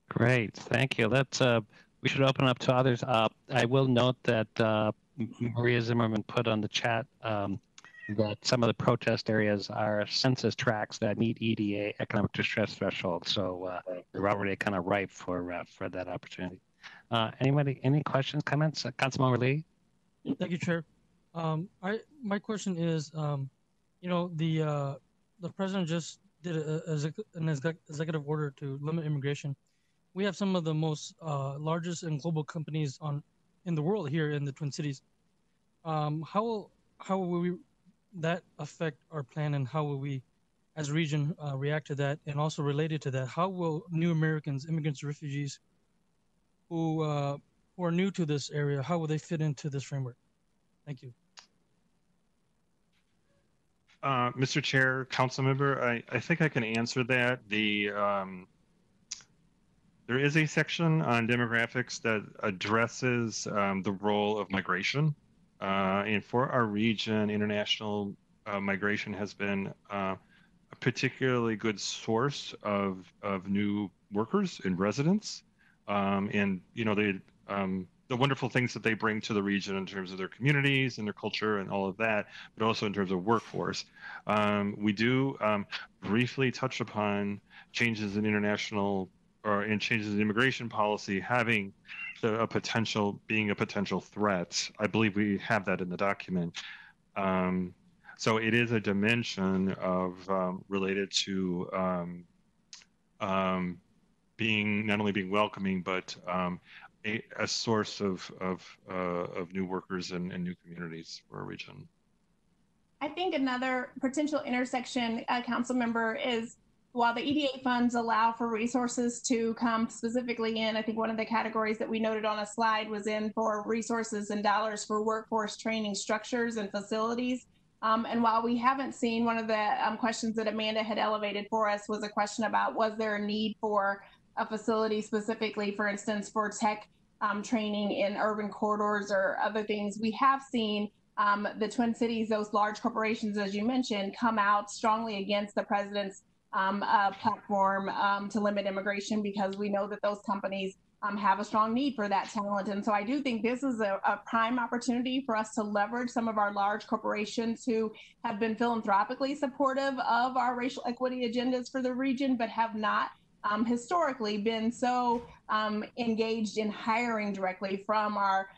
Great, thank you. We should open up to others. I will note that Maria Zimmerman put on the chat that some of the protest areas are census tracts that meet EDA economic distress threshold. So they're already kind of ripe for that opportunity. Anybody, any questions, comments? Councilmember Lee? Thank you, Chair. My question is, the president just did an executive order to limit immigration. We have some of the most largest and global companies in the world here in the Twin Cities. How will that affect our plan, and how will we, as a region, react to that? And also related to that, how will new Americans, immigrants, refugees, who are new to this area, how will they fit into this framework? Thank you. Mr. Chair, Council Member, I think I can answer that. There is a section on demographics that addresses the role of migration. And for our region, international migration has been a particularly good source of new workers and residents. And, the wonderful things that they bring to the region in terms of their communities and their culture and all of that, but also in terms of workforce. We do briefly touch upon changes in international in changes in immigration policy having being a potential threat. I believe we have that in the document. So it is a dimension of related to being not only being welcoming, but a source of new workers and new communities for our region. I think another potential intersection, council member, is while the EDA funds allow for resources to come specifically in, I think one of the categories that we noted on a slide was in for resources and dollars for workforce training structures and facilities. And while we haven't seen, one of the questions that Amanda had elevated for us was a question about, was there a need for a facility specifically, for instance, for tech training in urban corridors or other things? We have seen the Twin Cities, those large corporations, as you mentioned, come out strongly against the president's platform to limit immigration, because we know that those companies have a strong need for that talent. And so I do think this is a prime opportunity for us to leverage some of our large corporations who have been philanthropically supportive of our racial equity agendas for the region, but have not historically been so engaged in hiring directly from our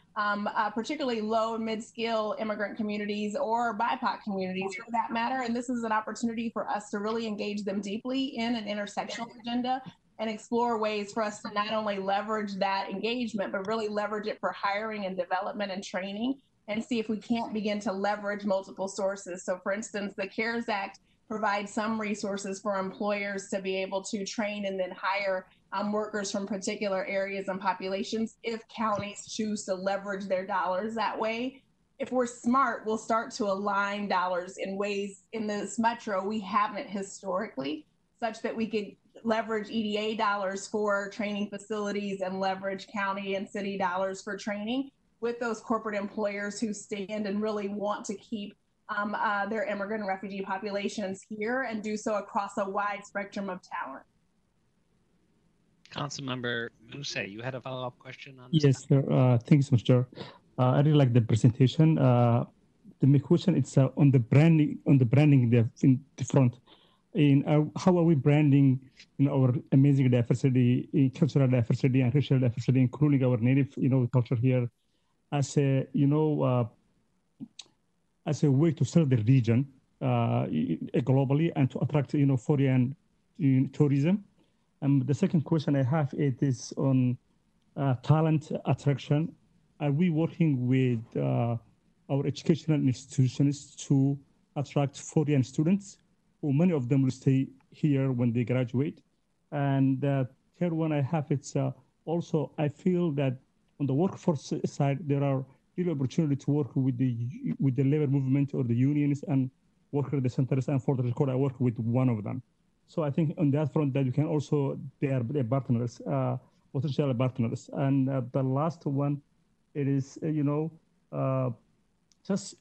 particularly low and mid-skill immigrant communities or BIPOC communities for that matter. And this is an opportunity for us to really engage them deeply in an intersectional agenda and explore ways for us to not only leverage that engagement, but really leverage it for hiring and development and training, and see if we can't begin to leverage multiple sources. So for instance, the CARES Act provides some resources for employers to be able to train and then hire workers from particular areas and populations if counties choose to leverage their dollars that way. If we're smart, we'll start to align dollars in ways in this metro we haven't historically, such that we could leverage EDA dollars for training facilities and leverage county and city dollars for training with those corporate employers who stand and really want to keep their immigrant and refugee populations here and do so across a wide spectrum of talent. Councilmember Muse, you had a follow-up question on this? Yes, sir. Thank you so much, Chair. I really like the presentation. The question is on the branding in the front. How are we branding our amazing diversity, cultural diversity, and racial diversity, including our native, culture here, as a as a way to serve the region globally and to attract foreign tourism. The second question I have is on talent attraction. Are we working with our educational institutions to attract foreign students, or many of them will stay here when they graduate? And the third one I have, it's also, I feel that on the workforce side, there are real opportunity to work with the labor movement or the unions and work at the centers. And for the record, I work with one of them. So I think on that front that you can also, they are partners, potential partners. And the last one, it is, just,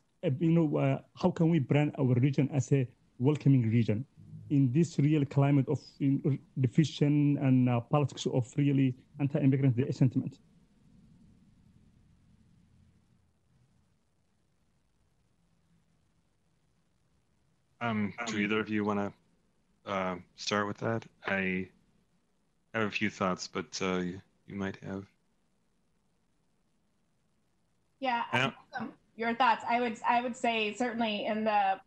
how can we brand our region as a welcoming region in this real climate of division and politics of really anti-immigrant sentiment? Do either of you want to start with that? I have a few thoughts, but you might have. Yeah, your thoughts. I would say certainly in the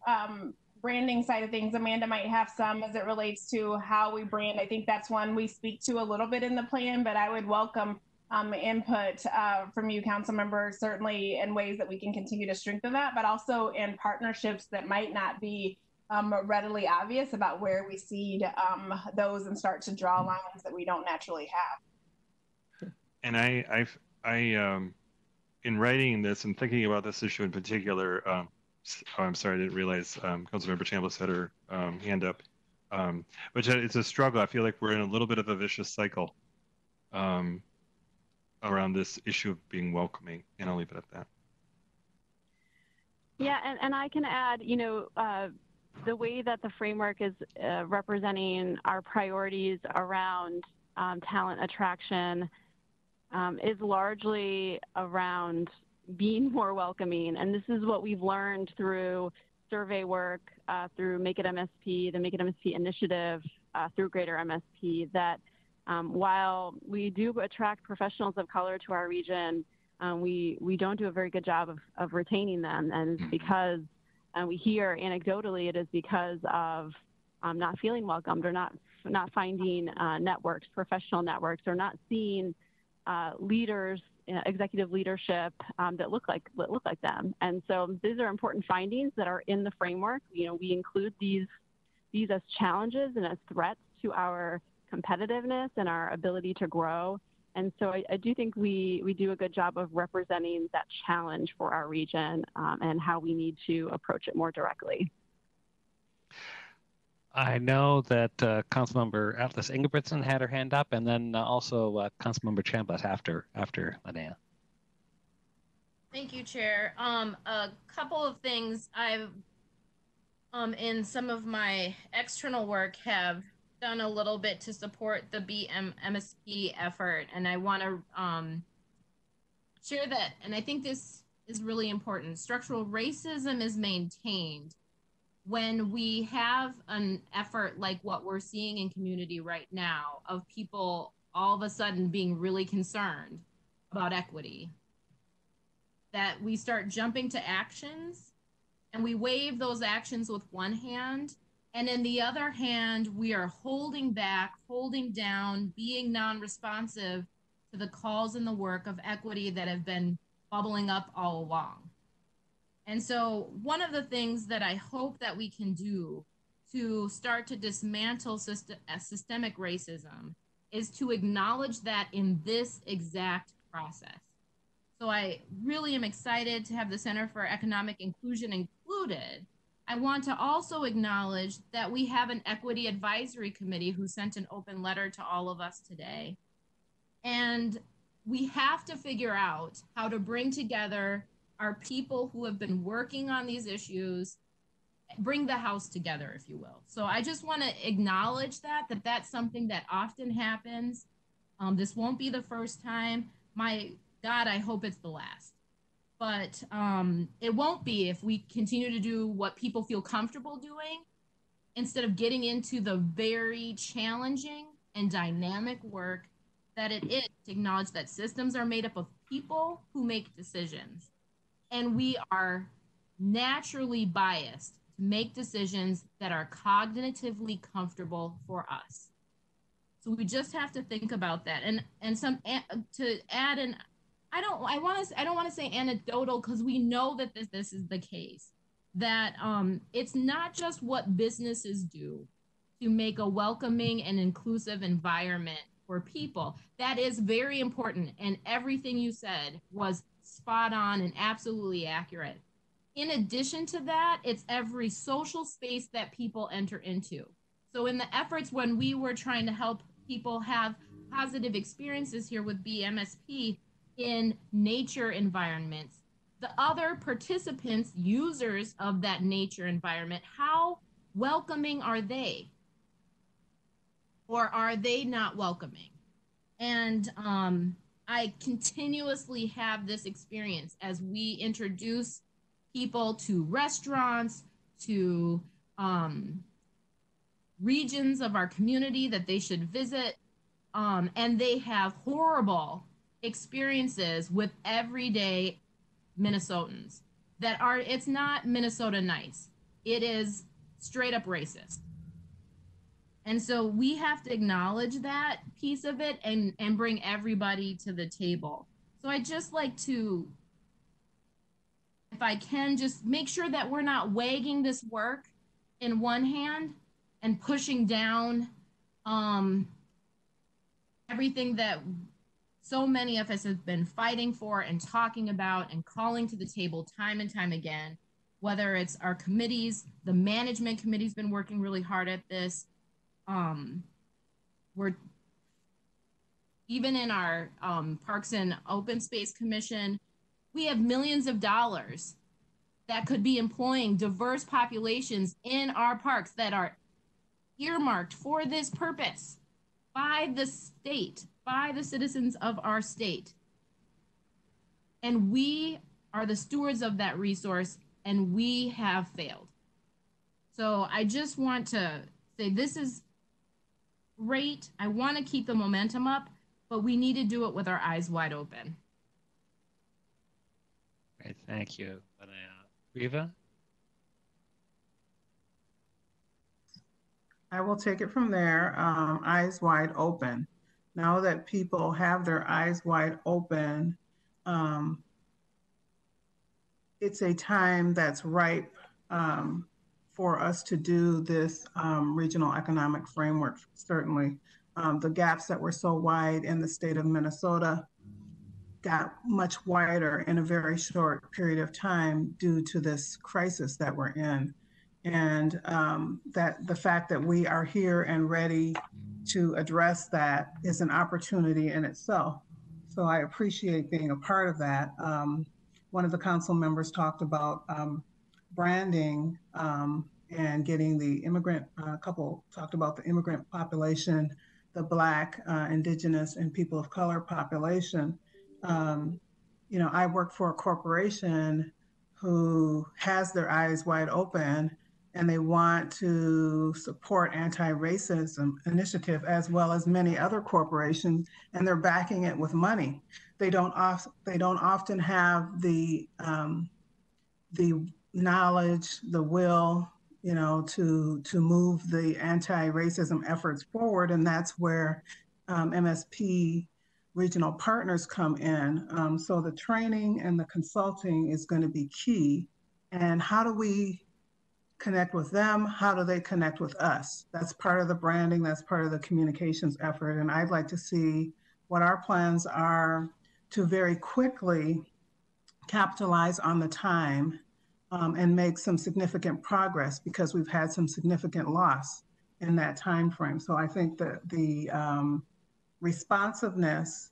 branding side of things, Amanda might have some as it relates to how we brand. I think that's one we speak to a little bit in the plan, but I would welcome input from you, council members, certainly in ways that we can continue to strengthen that, but also in partnerships that might not be readily obvious about where we seed those and start to draw lines that we don't naturally have. And I in writing this and thinking about this issue in particular, I'm sorry, I didn't realize Councilmember Chambliss had her hand up. But it's a struggle. I feel like we're in a little bit of a vicious cycle around this issue of being welcoming, and I'll leave it at that. Yeah, and I can add, the way that the framework is representing our priorities around talent attraction is largely around being more welcoming. And this is what we've learned through survey work, through Make It MSP, the Make It MSP initiative, through Greater MSP, that while we do attract professionals of color to our region, we don't do a very good job of retaining them. And it's because we hear anecdotally it is because of not feeling welcomed or not finding networks, professional networks, or not seeing leaders, executive leadership that look like them. And so these are important findings that are in the framework. We include these as challenges and as threats to our competitiveness and our ability to grow. And so I do think we do a good job of representing that challenge for our region and how we need to approach it more directly. I know that Councilmember Atlas Ingebrigtsen had her hand up, and then also Councilmember Chambliss after Linnea. Thank you, Chair. A couple of things I've in some of my external work have done a little bit to support the BMSP effort, and I want to share that. And I think this is really important. Structural racism is maintained when we have an effort like what we're seeing in community right now of people all of a sudden being really concerned about equity, that we start jumping to actions and we wave those actions with one hand, and in the other hand, we are holding back, holding down, being non-responsive to the calls and the work of equity that have been bubbling up all along. And so one of the things that I hope that we can do to start to dismantle systemic racism is to acknowledge that in this exact process. So I really am excited to have the Center for Economic Inclusion included. I want to also acknowledge that we have an Equity Advisory Committee who sent an open letter to all of us today. And we have to figure out how to bring together our people who have been working on these issues, bring the house together, if you will. So I just want to acknowledge that that's something that often happens. This won't be the first time. My God, I hope it's the last. But it won't be if we continue to do what people feel comfortable doing instead of getting into the very challenging and dynamic work that it is to acknowledge that systems are made up of people who make decisions. And we are naturally biased to make decisions that are cognitively comfortable for us. So we just have to think about that. And some to add an I don't want to say anecdotal, because we know that this is the case, that it's not just what businesses do to make a welcoming and inclusive environment for people. That is very important, and everything you said was spot on and absolutely accurate. In addition to that, it's every social space that people enter into. So in the efforts when we were trying to help people have positive experiences here with BMSP in nature environments, the other participants, users of that nature environment, how welcoming are they? Or are they not welcoming? And I continuously have this experience as we introduce people to restaurants, to regions of our community that they should visit, and they have horrible experiences with everyday Minnesotans that are, it's not Minnesota nice. It is straight up racist. And so we have to acknowledge that piece of it and bring everybody to the table. So I just like to, if I can, just make sure that we're not wagging this work in one hand and pushing down everything that so many of us have been fighting for and talking about and calling to the table time and time again, whether it's our committees, the management committee's been working really hard at this. We're even in our Parks and Open Space Commission, we have millions of dollars that could be employing diverse populations in our parks that are earmarked for this purpose by the state, by the citizens of our state. And we are the stewards of that resource, and we have failed. So I just want to say this is great. I want to keep the momentum up, but we need to do it with our eyes wide open. Great, thank you. Riva? I will take it from there. Eyes wide open. Now that people have their eyes wide open, it's a time that's ripe for us to do this regional economic framework, certainly. The gaps that were so wide in the state of Minnesota got much wider in a very short period of time due to this crisis that we're in. And that the fact that we are here and ready to address that is an opportunity in itself. So I appreciate being a part of that. One of the council members talked about branding and getting the immigrant, a couple talked about the immigrant population, the Black, Indigenous, and people of color population. You know, I work for a corporation who has their eyes wide open, and they want to support anti-racism initiative as well as many other corporations, and they're backing it with money. They don't often have the knowledge, the will, you know, to move the anti-racism efforts forward, and that's where MSP regional partners come in. So the training and the consulting is going to be key. And how do we connect with them? How do they connect with us? That's part of the branding, that's part of the communications effort. And I'd like to see what our plans are to very quickly capitalize on the time and make some significant progress, because we've had some significant loss in that time frame. So I think that the responsiveness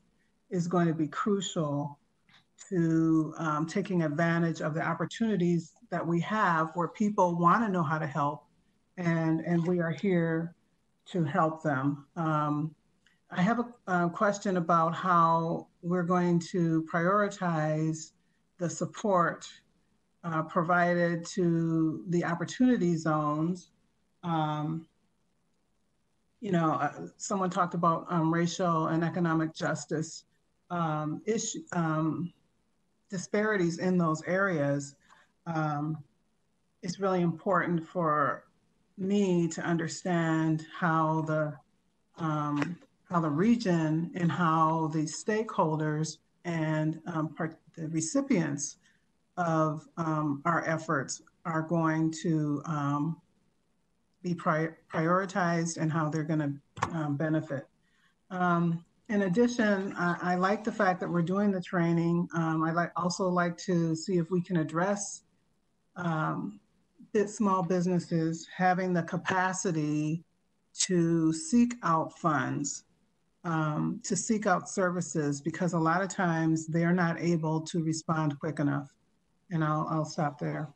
is going to be crucial to taking advantage of the opportunities that we have where people want to know how to help, and we are here to help them. I have a question about how we're going to prioritize the support provided to the opportunity zones. You know, someone talked about racial and economic justice disparities in those areas. it's really important for me to understand how the region and how the stakeholders and the recipients of our efforts are going to be prioritized and how they're going to benefit. In addition, I like the fact that we're doing the training. I also like to see if we can address small businesses having the capacity to seek out funds, to seek out services, because a lot of times they're not able to respond quick enough. And I'll stop there.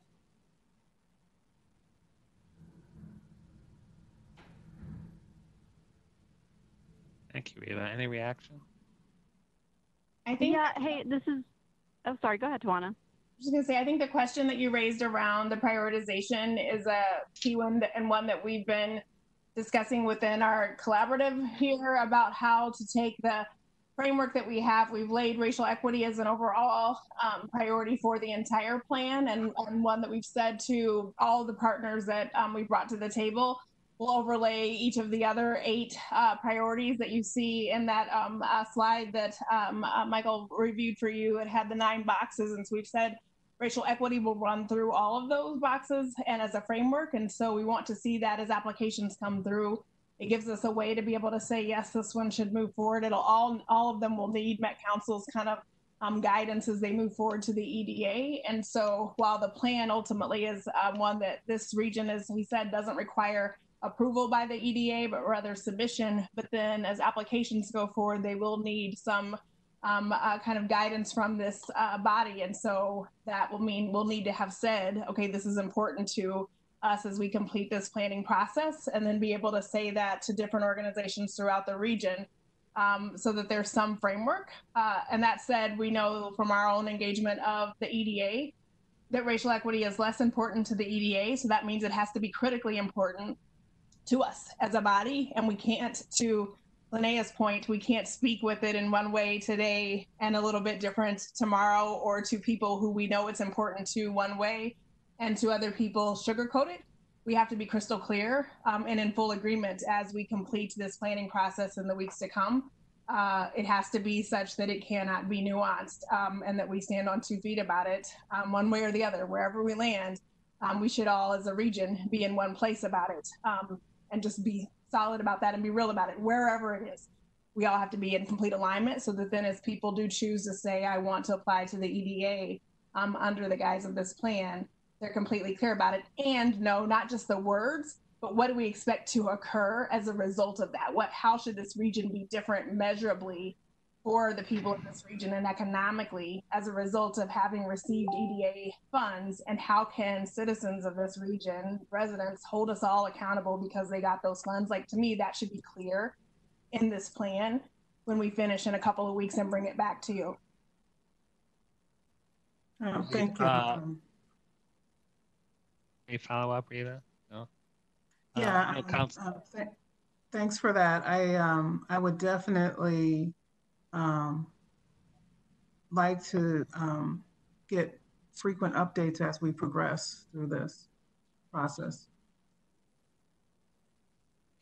Thank you, Rita. Any reaction? I think. Yeah. Hey, this is. Oh, sorry. Go ahead, Tawana. I was just going to say, I think the question that you raised around the prioritization is a key one and one that we've been discussing within our collaborative here about how to take the framework that we have. We've laid racial equity as an overall priority for the entire plan, and one that we've said to all the partners that we brought to the table. We'll overlay each of the other 8 priorities that you see in that slide that Michael reviewed for you. It had the 9 boxes, and so we've said racial equity will run through all of those boxes and as a framework, and so we want to see that as applications come through. It gives us a way to be able to say, yes, this one should move forward. It'll all of them will need Met Council's kind of guidance as they move forward to the EDA. And so while the plan ultimately is one that this region, as he said, doesn't require approval by the EDA, but rather submission. But then as applications go forward, they will need some kind of guidance from this body. And so that will mean we'll need to have said, okay, this is important to us as we complete this planning process, and then be able to say that to different organizations throughout the region so that there's some framework. And that said, we know from our own engagement of the EDA that racial equity is less important to the EDA. So that means it has to be critically important to us as a body, and we can't, to Linnea's point, we can't speak with it in one way today and a little bit different tomorrow, or to people who we know it's important to one way and to other people sugarcoat it. We have to be crystal clear and in full agreement as we complete this planning process in the weeks to come. It has to be such that it cannot be nuanced and that we stand on 2 feet about it one way or the other. Wherever we land, we should all as a region be in one place about it. And just be solid about that and be real about it, wherever it is. We all have to be in complete alignment so that then as people do choose to say, I want to apply to the EDA under the guise of this plan, they're completely clear about it and know not just the words, but what do we expect to occur as a result of that? How should this region be different measurably for the people of this region and economically as a result of having received EDA funds, and how can citizens of this region, residents, hold us all accountable because they got those funds? Like, to me, that should be clear in this plan when we finish in a couple of weeks and bring it back to you. Oh, thank you. Any follow-up, Rita? No? Yeah, thanks for that. I would definitely like to get frequent updates as we progress through this process.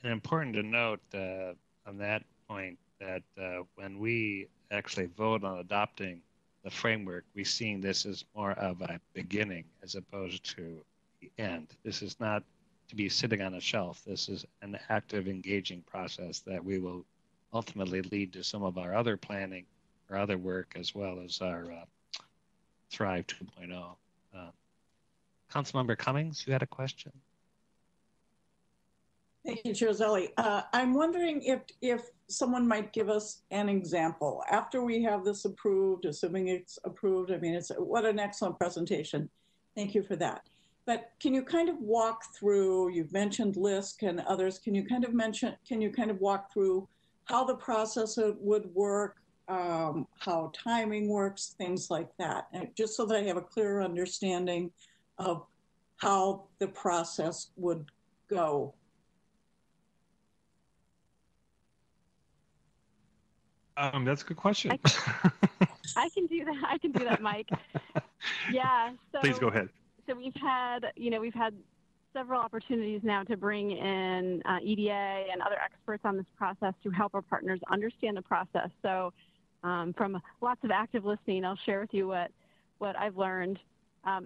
And important to note on that point that when we actually vote on adopting the framework, we're seeing this as more of a beginning as opposed to the end. This is not to be sitting on a shelf. This is an active, engaging process that we will ultimately lead to some of our other planning or other work, as well as our Thrive 2.0. Councilmember Cummings, you had a question? Thank you, Chair Zeli. I'm wondering if someone might give us an example. After we have this approved, assuming it's approved, I mean, what an excellent presentation. Thank you for that. But can you kind of walk through, you've mentioned LISC and others, can you kind of walk through how the process would work, how timing works, things like that, and just so that I have a clearer understanding of how the process would go? That's a good question. I can do that. I can do that, Mike. Yeah. So, please go ahead. So we've had several opportunities now to bring in EDA and other experts on this process to help our partners understand the process. So from lots of active listening, I'll share with you what I've learned.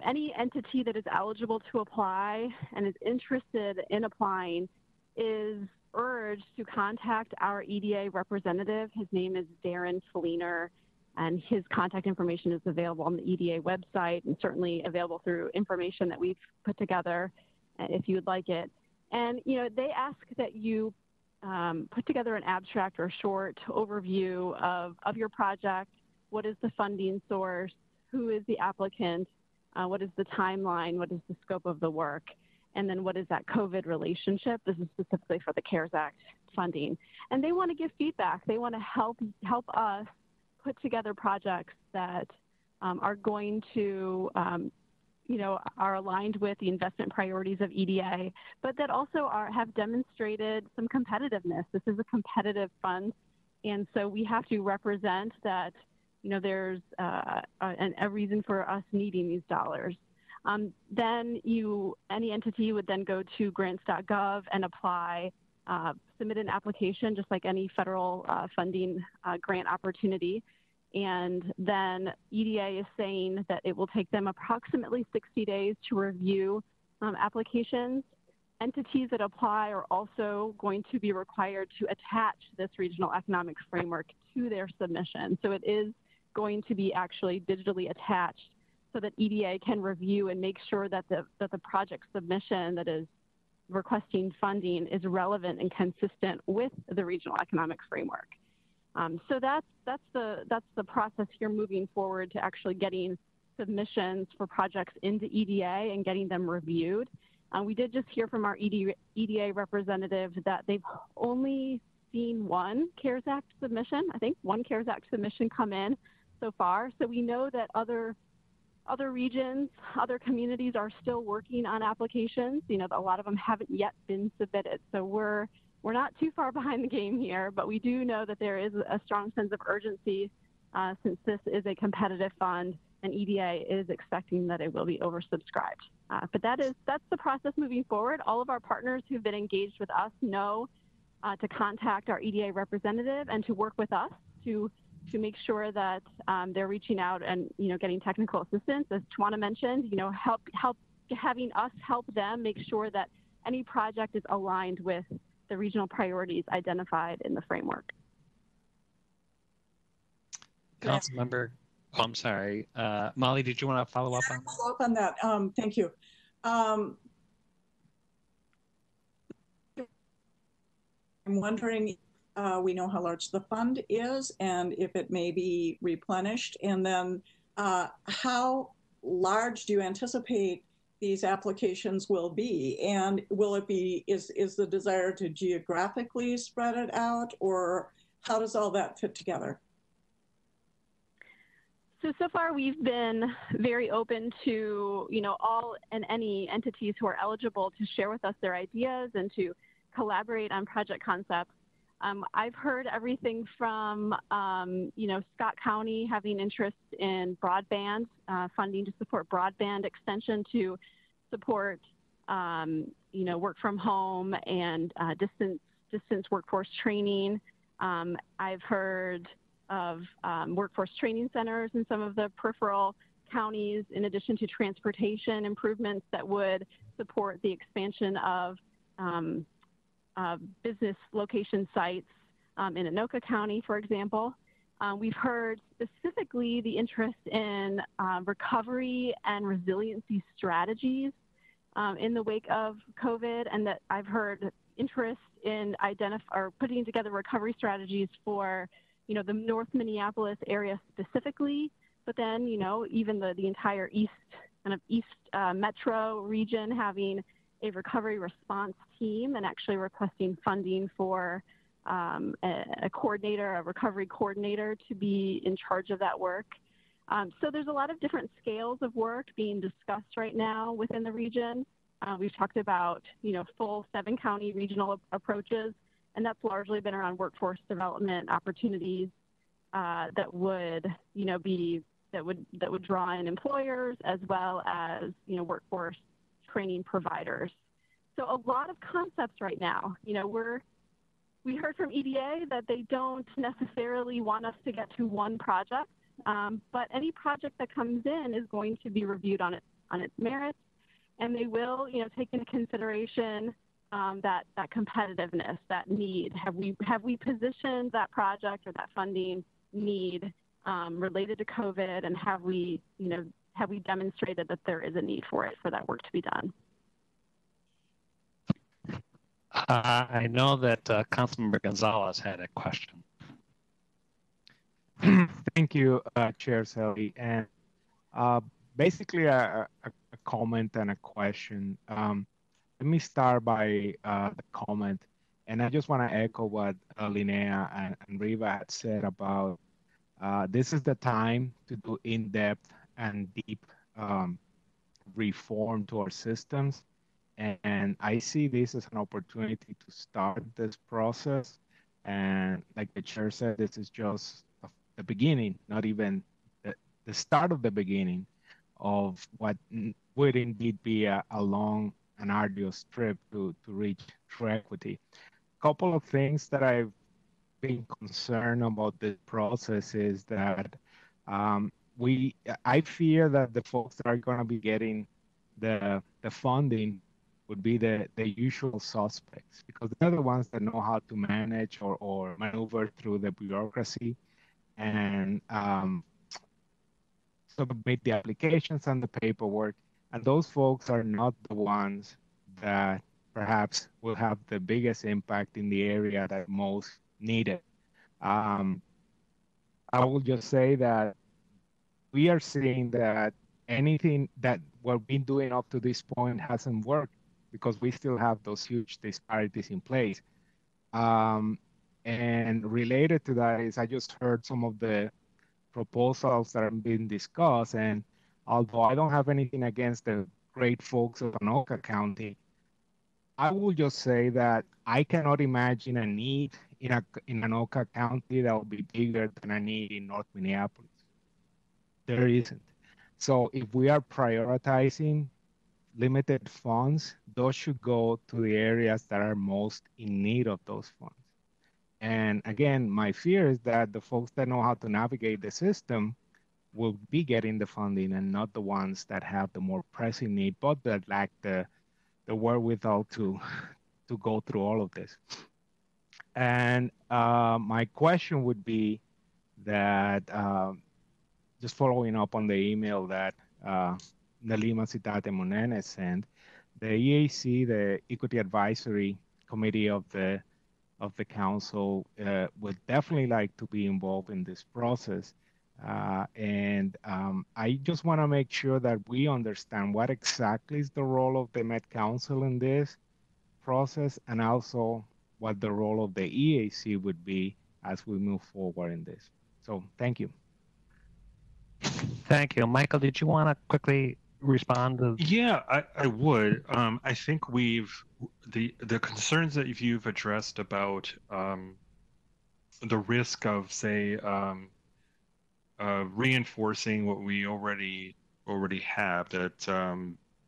Any entity that is eligible to apply and is interested in applying is urged to contact our EDA representative. His name is Darren Feliner, and his contact information is available on the EDA website and certainly available through information that we've put together if you would like it. And, they ask that you put together an abstract or short overview of your project. What is the funding source? Who is the applicant? What is the timeline? What is the scope of the work? And then what is that COVID relationship? This is specifically for the CARES Act funding. And they want to give feedback. They want to help us put together projects that are going to, are aligned with the investment priorities of EDA, but that also have demonstrated some competitiveness. This is a competitive fund. And so we have to represent that, there's a reason for us needing these dollars. Then any entity would then go to grants.gov and apply, submit an application just like any federal funding grant opportunity. And then EDA is saying that it will take them approximately 60 days to review applications. Entities that apply are also going to be required to attach this regional economic framework to their submission. So it is going to be actually digitally attached so that EDA can review and make sure that the project submission that is requesting funding is relevant and consistent with the regional economic framework. So that's the process here moving forward to actually getting submissions for projects into EDA and getting them reviewed. We did just hear from our EDA representative that they've only seen one CARES Act submission. I think one CARES Act submission come in so far. So we know that other regions, other communities are still working on applications. A lot of them haven't yet been submitted. So we're not too far behind the game here, but we do know that there is a strong sense of urgency since this is a competitive fund and EDA is expecting that it will be oversubscribed. But that's the process moving forward. All of our partners who've been engaged with us know to contact our EDA representative and to work with us to make sure that they're reaching out and getting technical assistance. As Tawana mentioned, having us help them make sure that any project is aligned with the regional priorities identified in the framework. Councilmember, I'm sorry, Molly, did you want to follow up on that? Follow up on that. Thank you. I'm wondering, we know how large the fund is and if it may be replenished. And then how large do you anticipate these applications will be? And will it be, is the desire to geographically spread it out, or how does all that fit together? So far we've been very open to, all and any entities who are eligible to share with us their ideas and to collaborate on project concepts. I've heard everything from, Scott County having interest in broadband, funding to support broadband extension to support, work from home and distance workforce training. I've heard of workforce training centers in some of the peripheral counties, in addition to transportation improvements that would support the expansion of business location sites in Anoka County, for example. We've heard specifically the interest in recovery and resiliency strategies in the wake of COVID, and that I've heard interest in putting together recovery strategies for the North Minneapolis area specifically, but then even the entire east metro region having a recovery response team and actually requesting funding for a coordinator, a recovery coordinator to be in charge of that work. So there's a lot of different scales of work being discussed right now within the region. We've talked about, full 7-county regional approaches, and that's largely been around workforce development opportunities that would, be that would draw in employers as well as workforce training providers. So a lot of concepts right now. We heard from EDA that they don't necessarily want us to get to one project, but any project that comes in is going to be reviewed on its merits, and they will take into consideration that competitiveness, that need. Have we positioned that project or that funding need related to COVID, and have we demonstrated that there is a need for it, for that work to be done? I know that Councilmember Gonzalez had a question. Thank you, Chair Sally. And basically a comment and a question. Let me start by the comment. And I just want to echo what Linnea and Riva had said about this is the time to do in-depth and deep reform to our systems. And I see this as an opportunity to start this process. And like the chair said, this is just the beginning, not even the start of the beginning of what would indeed be a long and arduous trip to reach true equity. A couple of things that I've been concerned about this process is that I fear that the folks that are going to be getting the funding would be the usual suspects, because they're the ones that know how to manage or maneuver through the bureaucracy and submit the applications and the paperwork. And those folks are not the ones that perhaps will have the biggest impact in the area that most need it. I will just say that we are seeing that anything that what we've been doing up to this point hasn't worked, because we still have those huge disparities in place. And related to that is I just heard some of the proposals that are being discussed. And although I don't have anything against the great folks of Anoka County, I will just say that I cannot imagine a need in Anoka County that will be bigger than a need in North Minneapolis. There isn't. So if we are prioritizing limited funds, those should go to the areas that are most in need of those funds. And again, my fear is that the folks that know how to navigate the system will be getting the funding and not the ones that have the more pressing need, but that lack the wherewithal to go through all of this. And my question would be that, just following up on the email that Nalima Citate Munene sent, the EAC, the Equity Advisory Committee of the council, would definitely like to be involved in this process. And I just want to make sure that we understand what exactly is the role of the Met Council in this process, and also what the role of the EAC would be as we move forward in this. So thank you. Thank you. Michael, did you want to quickly respond to? Yeah, I would. I think the concerns that you've addressed about the risk of, say, reinforcing what we already have, that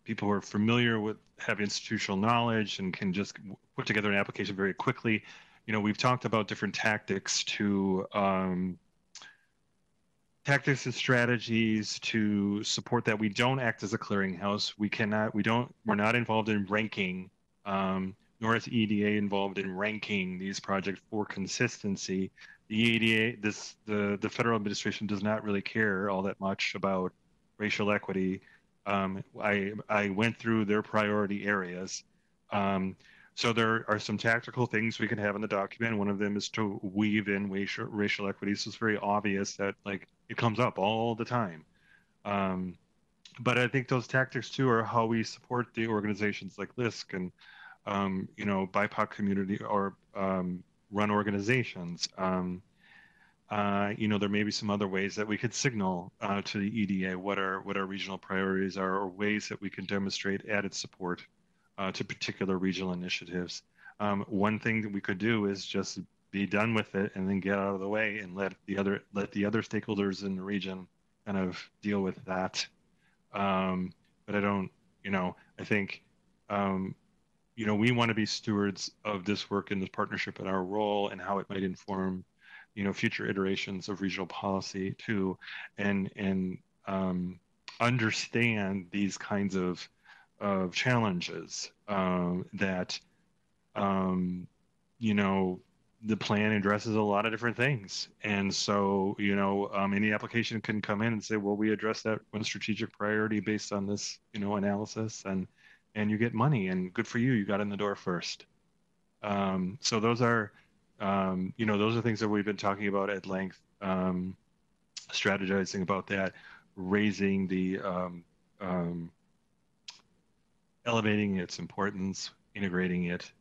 people who are familiar with, have institutional knowledge and can just put together an application very quickly. We've talked about different tactics and strategies to support that. We don't act as a clearinghouse. We're not involved in ranking, nor is EDA involved in ranking these projects for consistency. The EDA, the federal administration does not really care all that much about racial equity. I went through their priority areas. So there are some tactical things we can have in the document. One of them is to weave in racial equity. So it's very obvious that it comes up all the time. But I think those tactics too are how we support the organizations like LISC and BIPOC community or run organizations. There may be some other ways that we could signal to the EDA what our regional priorities are, or ways that we can demonstrate added support to particular regional initiatives. One thing that we could do is just be done with it and then get out of the way and let the other stakeholders in the region kind of deal with that. But I don't, I think, we want to be stewards of this work and this partnership and our role and how it might inform, future iterations of regional policy too, and understand these kinds of challenges that, the plan addresses a lot of different things. And so, any application can come in and say, well, we address that one strategic priority based on this, analysis, and you get money, and good for you. You got in the door first. So those are, those are things that we've been talking about at length, strategizing about that, raising the, elevating its importance, integrating it,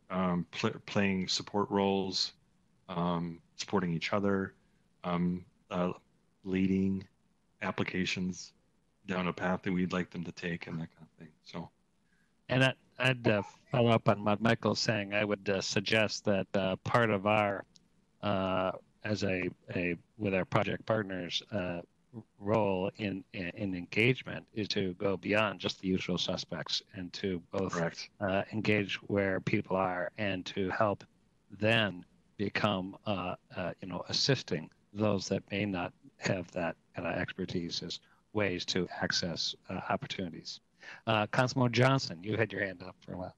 playing support roles, supporting each other, leading applications down a path that we'd like them to take, and that kind of thing. So, and I'd follow up on what Michael's saying. I would suggest that part of our, as with our project partners, role in engagement is to go beyond just the usual suspects and to both engage where people are and to help then become assisting those that may not have that kind of expertise as ways to access opportunities. Councilman Johnson, you had your hand up for a while.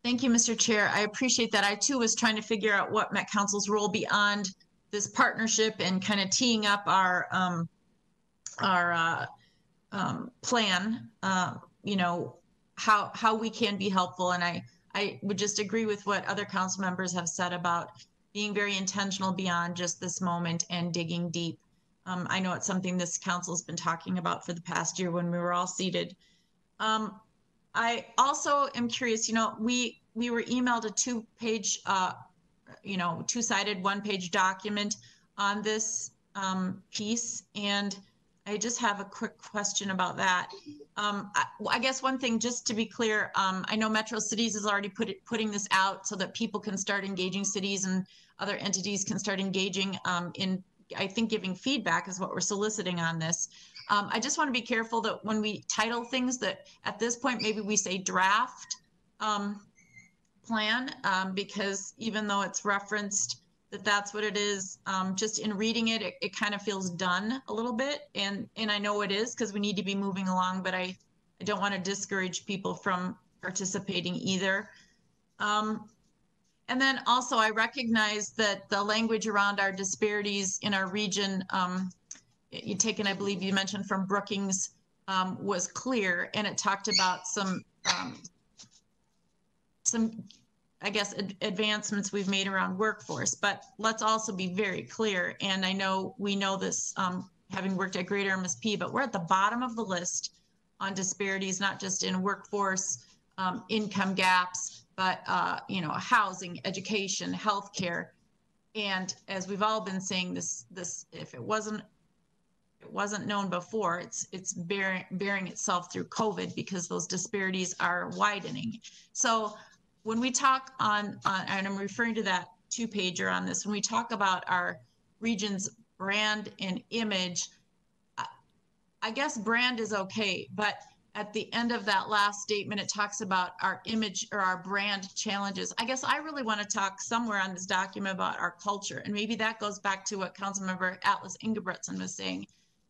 Thank you, Mr. Chair. I appreciate that. I too was trying to figure out what Met Council's role beyond this partnership and kind of teeing up our plan, how we can be helpful. And I would just agree with what other council members have said about being very intentional beyond just this moment and digging deep. I know it's something this council has been talking about for the past year when we were all seated. I also am curious, we were emailed a two-page, two-sided, one-page document on this piece. And I just have a quick question about that. I guess one thing, just to be clear, I know Metro Cities is already putting this out so that people can start engaging, cities and other entities can start engaging in, I think, giving feedback is what we're soliciting on this. I just want to be careful that when we title things that at this point, maybe we say draft plan, because even though it's referenced that that's what it is, just in reading it, it kind of feels done a little bit. And I know it is because we need to be moving along, but I don't want to discourage people from participating either. And then also I recognize that the language around our disparities in our region, you taken, I believe you mentioned from Brookings, was clear, and it talked about some I guess, advancements we've made around workforce, but let's also be very clear. And I know we know this, having worked at Greater MSP, but we're at the bottom of the list on disparities, not just in workforce, income gaps, but housing, education, healthcare. And as we've all been saying, this if it wasn't known before, it's bearing itself through COVID because those disparities are widening. So when we talk on and I'm referring to that two-pager on this, when we talk about our region's brand and image, I guess brand is okay, but at the end of that last statement, it talks about our image or our brand challenges. I guess I really want to talk somewhere on this document about our culture, and maybe that goes back to what Councilmember Atlas Ingebretson was saying.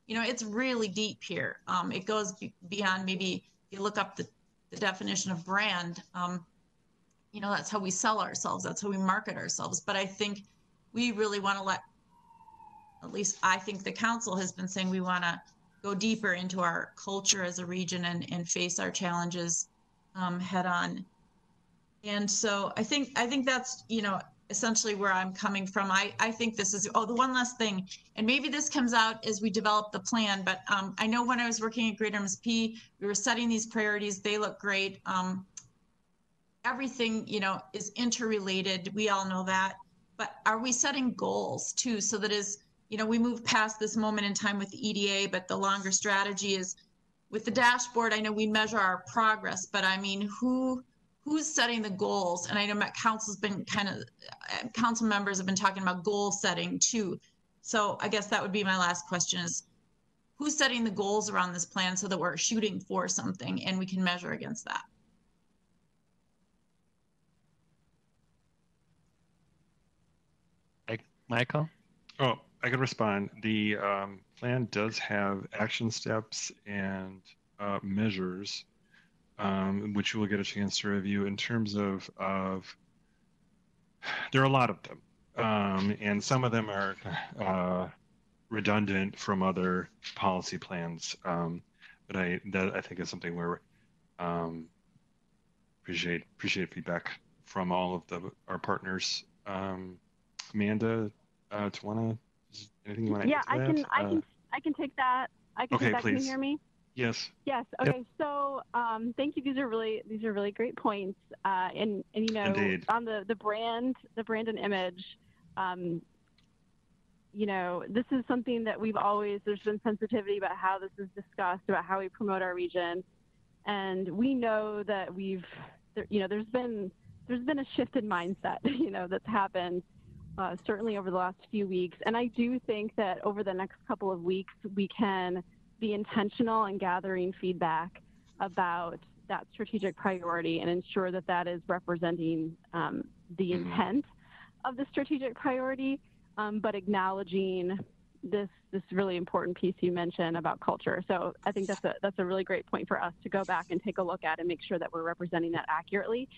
It's really deep here. It goes beyond maybe you look up the definition of brand. That's how we sell ourselves. That's how we market ourselves. But I think we really want to at least I think the council has been saying we want to go deeper into our culture as a region and face our challenges head on. And so I think that's, essentially where I'm coming from. I think this is, the one last thing, and maybe this comes out as we develop the plan, but I know when I was working at Greater MSP, we were setting these priorities. They look great. Everything, is interrelated. We all know that, but are we setting goals too? So that is, we move past this moment in time with the EDA, but the longer strategy is with the dashboard. I know we measure our progress, but I mean, who's setting the goals? And I know Met Council's been council members have been talking about goal setting too. So I guess that would be my last question is, who's setting the goals around this plan so that we're shooting for something and we can measure against that? Michael? Oh, I can respond. The plan does have action steps and measures, which you will get a chance to review. In terms of there are a lot of them, and some of them are redundant from other policy plans. But I think is something where appreciate feedback from all of our partners. Amanda, anything you want to Yeah, add to that? I can take that. I can Okay, take that. please. Can you hear me? Yes. Yes. Okay. So thank you. These are really great points. And you know, Indeed. on the brand and image, you know, this is something that there's been sensitivity about how this is discussed, about how we promote our region. And we know that there's been a shift in mindset, you know, that's happened certainly over the last few weeks. And I do think that over the next couple of weeks, we can be intentional in gathering feedback about that strategic priority and ensure that that is representing the intent of the strategic priority, but acknowledging this really important piece you mentioned about culture. So I think that's a really great point for us to go back and take a look at and make sure that we're representing that accurately.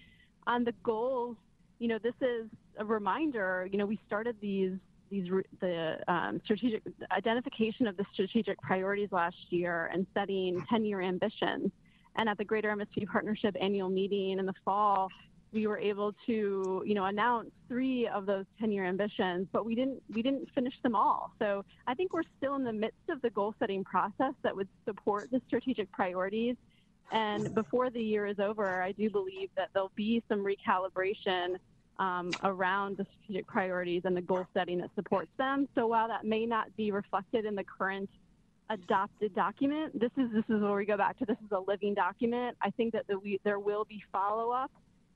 On the goals, you know, this is a reminder, you know, we started the strategic identification of the strategic priorities last year and setting 10-year ambitions. And at the Greater MSP Partnership annual meeting in the fall, we were able to, you know, announce 3 of those 10-year ambitions, but we didn't finish them all. So I think we're still in the midst of the goal setting process that would support the strategic priorities. And before the year is over, I do believe that there'll be some recalibration around the strategic priorities and the goal setting that supports them. So while that may not be reflected in the current adopted document, this is where we go back to, this is a living document. I think that there will be follow-up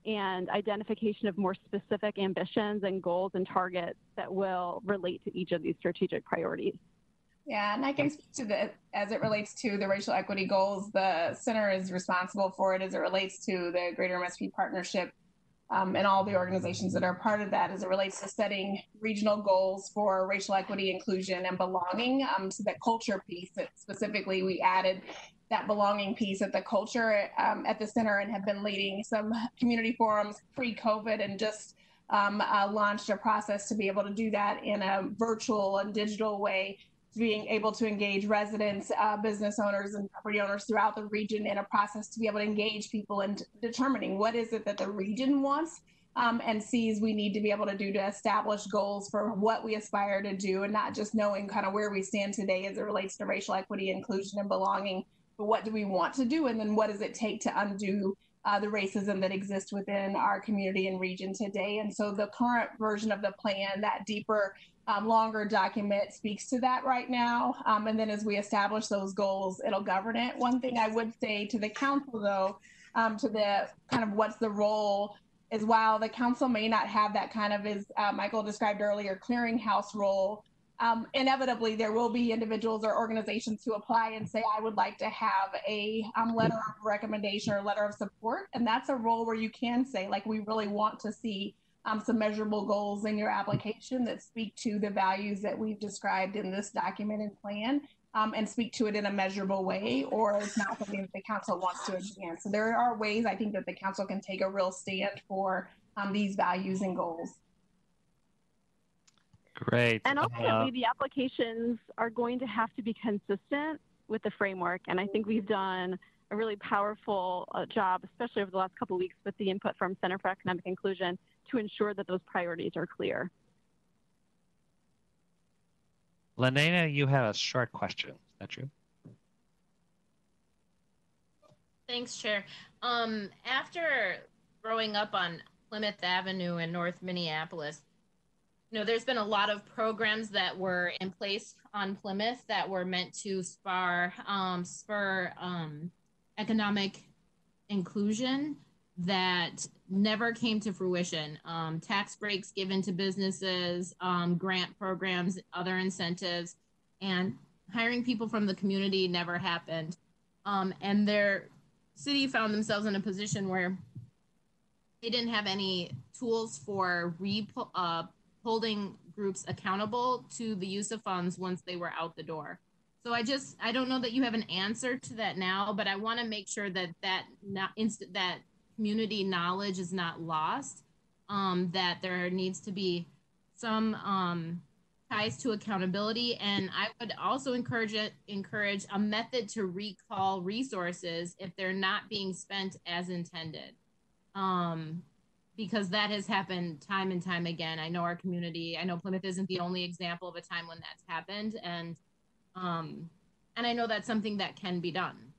and identification of more specific ambitions and goals and targets that will relate to each of these strategic priorities. Yeah, and I can speak to as it relates to the racial equity goals, the center is responsible for it as it relates to the Greater MSP Partnership and all the organizations that are part of that as it relates to setting regional goals for racial equity, inclusion, and belonging. So that culture piece, that specifically we added that belonging piece at the culture at the center and have been leading some community forums pre-COVID and just launched a process to be able to do that in a virtual and digital way, being able to engage residents, business owners, and property owners throughout the region in a process to be able to engage people in determining what is it that the region wants and sees we need to be able to do to establish goals for what we aspire to do, and not just knowing kind of where we stand today as it relates to racial equity, inclusion, and belonging, but what do we want to do, and then what does it take to undo the racism that exists within our community and region today. And so the current version of the plan, that deeper, longer document, speaks to that right now. And then as we establish those goals, it'll govern it. One thing I would say to the council, though, to the kind of what's the role, is while the council may not have that kind of, as Michael described earlier, clearinghouse role, inevitably there will be individuals or organizations who apply and say, I would like to have a letter of recommendation or letter of support. And that's a role where you can say, like, we really want to see some measurable goals in your application that speak to the values that we've described in this document and plan, and speak to it in a measurable way, or it's not something that the council wants to advance. So there are ways I think that the council can take a real stand for these values and goals. Great. And ultimately, the applications are going to have to be consistent with the framework. And I think we've done a really powerful job, especially over the last couple of weeks, with the input from Center for Economic Inclusion to ensure that those priorities are clear. Lenena, you had a short question. Is that true? Thanks, Chair. After growing up on Plymouth Avenue in North Minneapolis, you know, there's been a lot of programs that were in place on Plymouth that were meant to spur economic inclusion that never came to fruition. Tax breaks given to businesses, grant programs, other incentives, and hiring people from the community never happened. And their city found themselves in a position where they didn't have any tools for holding groups accountable to the use of funds once they were out the door. So I don't know that you have an answer to that now, but I want to make sure that that community knowledge is not lost, that there needs to be some ties to accountability. And I would also encourage a method to recall resources if they're not being spent as intended. Because that has happened time and time again. I know our community, I know Plymouth isn't the only example of a time when that's happened. And I know that's something that can be done.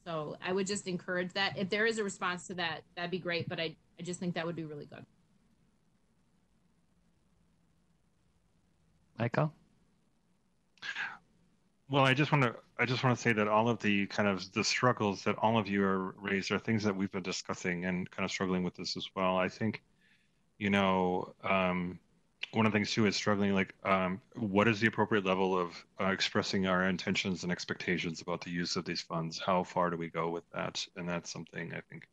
So I would just encourage that. If there is a response to that, that'd be great. But I just think that would be really good. Michael? Well, I just want to say that all of the kind of the struggles that all of you are raised are things that we've been discussing and kind of struggling with this as well. I think, you know, one of the things too is struggling like what is the appropriate level of expressing our intentions and expectations about the use of these funds? How far do we go with that? And that's something I think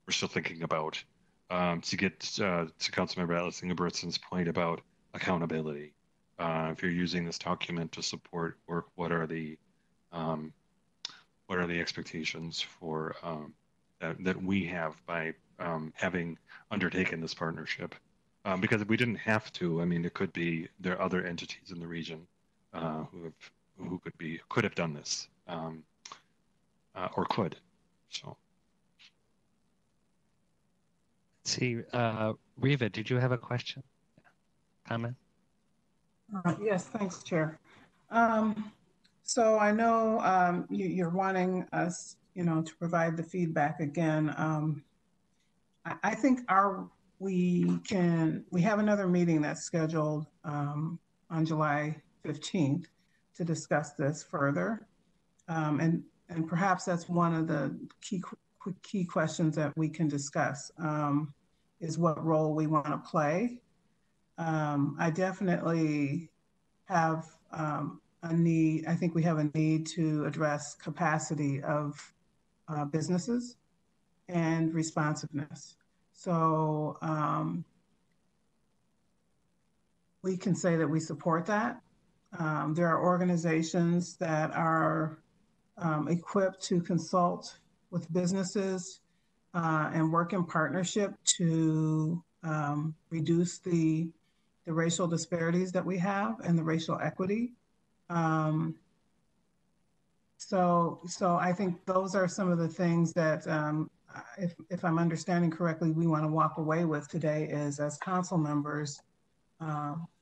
we're still thinking about. To get to Councilmember Alice Ingebrigtsen's point about accountability. If you're using this document to support work, what are the expectations for that we have by having undertaken this partnership? Because if we didn't have to, I mean, it could be there are other entities in the region who could have done this or could. So. Let's see, Riva, did you have a question? Comment? Yes, thanks, Chair. So I know you're wanting us, you know, to provide the feedback again. I think we have another meeting that's scheduled on July 15th to discuss this further, and perhaps that's one of the key questions that we can discuss is what role we want to play. I definitely have a need, I think we have a need to address capacity of businesses and responsiveness. So we can say that we support that. There are organizations that are equipped to consult with businesses and work in partnership to reduce the racial disparities that we have and the racial equity. So I think those are some of the things that, if I'm understanding correctly, we want to walk away with today is as council members,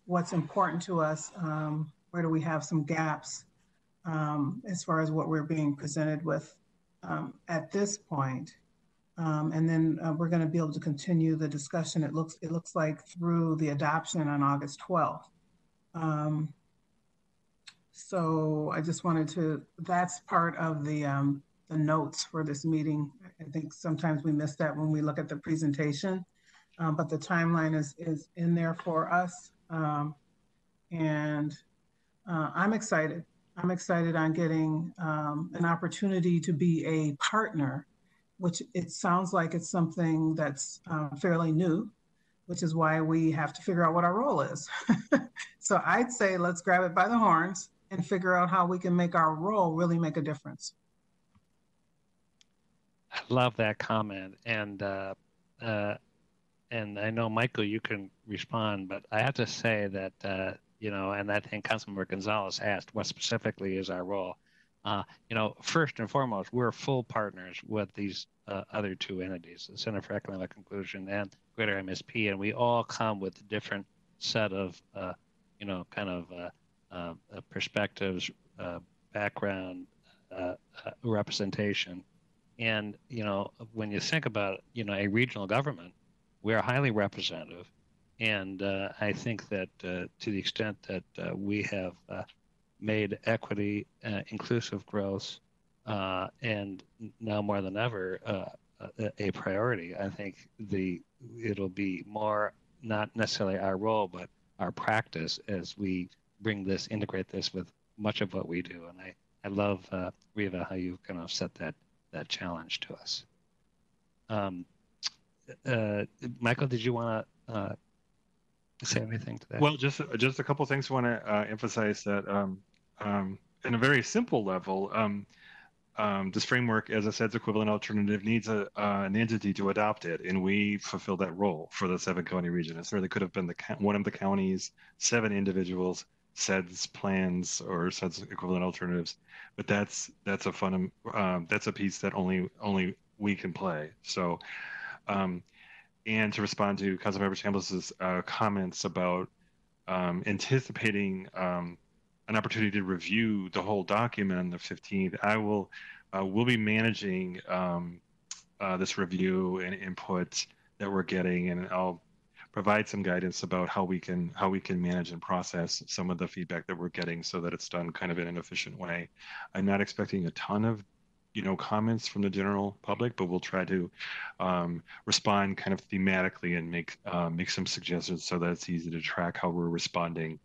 what's important to us, where do we have some gaps as far as what we're being presented with at this point. And then we're going to be able to continue the discussion. It looks like through the adoption on August 12th. So I just wanted to. That's part of the notes for this meeting. I think sometimes we miss that when we look at the presentation, but the timeline is in there for us, and I'm excited. I'm excited on getting an opportunity to be a partner, which it sounds like it's something that's fairly new, which is why we have to figure out what our role is. So I'd say let's grab it by the horns and figure out how we can make our role really make a difference. I love that comment. And I know, Michael, you can respond, but I have to say that, you know, and I think Councilmember Gonzalez asked what specifically is our role. You know, first and foremost, we're full partners with these other two entities, the Center for Economic Inclusion and Greater MSP, and we all come with a different set of, you know, kind of perspectives, background, representation. And, you know, when you think about, you know, a regional government, we are highly representative. And I think that to the extent that we have made equity, inclusive growth, and now more than ever, a priority. I think it'll be more not necessarily our role, but our practice as we integrate this with much of what we do. And I love, Riva, how you kind of set that challenge to us. Michael, did you want to say anything to that? Well, just a couple of things I want to emphasize that in a very simple level, this framework, as I said, is equivalent alternative needs an entity to adopt it, and we fulfill that role for the 7-county region. It certainly could have been one of the counties, 7 individuals, SEDS plans or SEDS equivalent alternatives, but that's a piece that only we can play. So, and to respond to Councilmember Chambliss's comments about anticipating an opportunity to review the whole document on the 15th, we'll be managing this review and input that we're getting, and I'll provide some guidance about how we can manage and process some of the feedback that we're getting so that it's done kind of in an efficient way. I'm not expecting a ton of comments from the general public, but we'll try to respond kind of thematically and make some suggestions so that it's easy to track how we're responding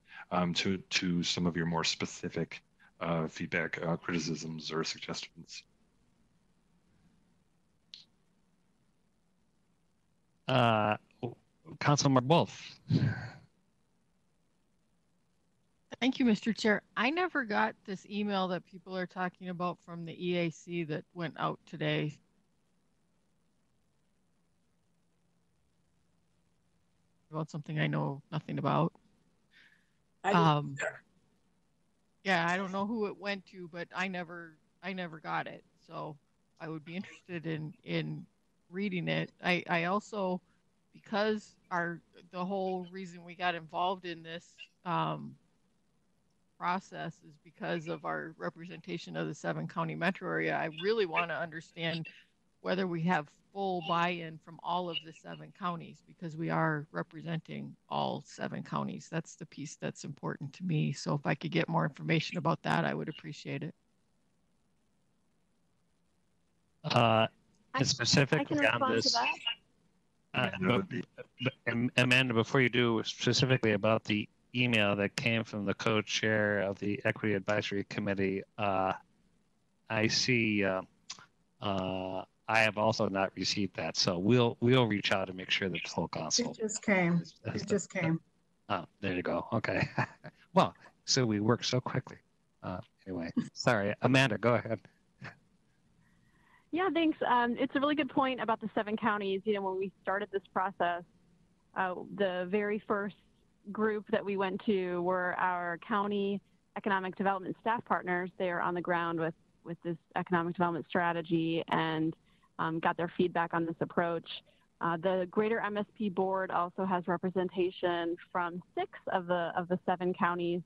to some of your more specific feedback, criticisms, or suggestions. Councilmember Wolf. Thank you, Mr. Chair. I never got this email that people are talking about from the EAC that went out today. About something I know nothing about. Yeah, I don't know who it went to, but I never got it. So I would be interested in reading it. I also, because the whole reason we got involved in this process is because of our representation of the 7-county metro area. I really want to understand whether we have full buy-in from all of the 7 counties, because we are representing all 7 counties. That's the piece that's important to me. So if I could get more information about that, I would appreciate it. Specifically on this, Amanda, before you do, specifically about the email that came from the co-chair of the Equity Advisory Committee, I see. I have also not received that, so we'll reach out and make sure that the full council. It just came. It just came. Oh, there you go. Okay. Well, so we work so quickly. Anyway, sorry, Amanda, go ahead. Yeah, thanks. It's a really good point about the 7 counties. When we started this process, the very first group that we went to were our county economic development staff partners. They are on the ground with this economic development strategy and got their feedback on this approach. The Greater MSP Board also has representation from 6 of the 7 counties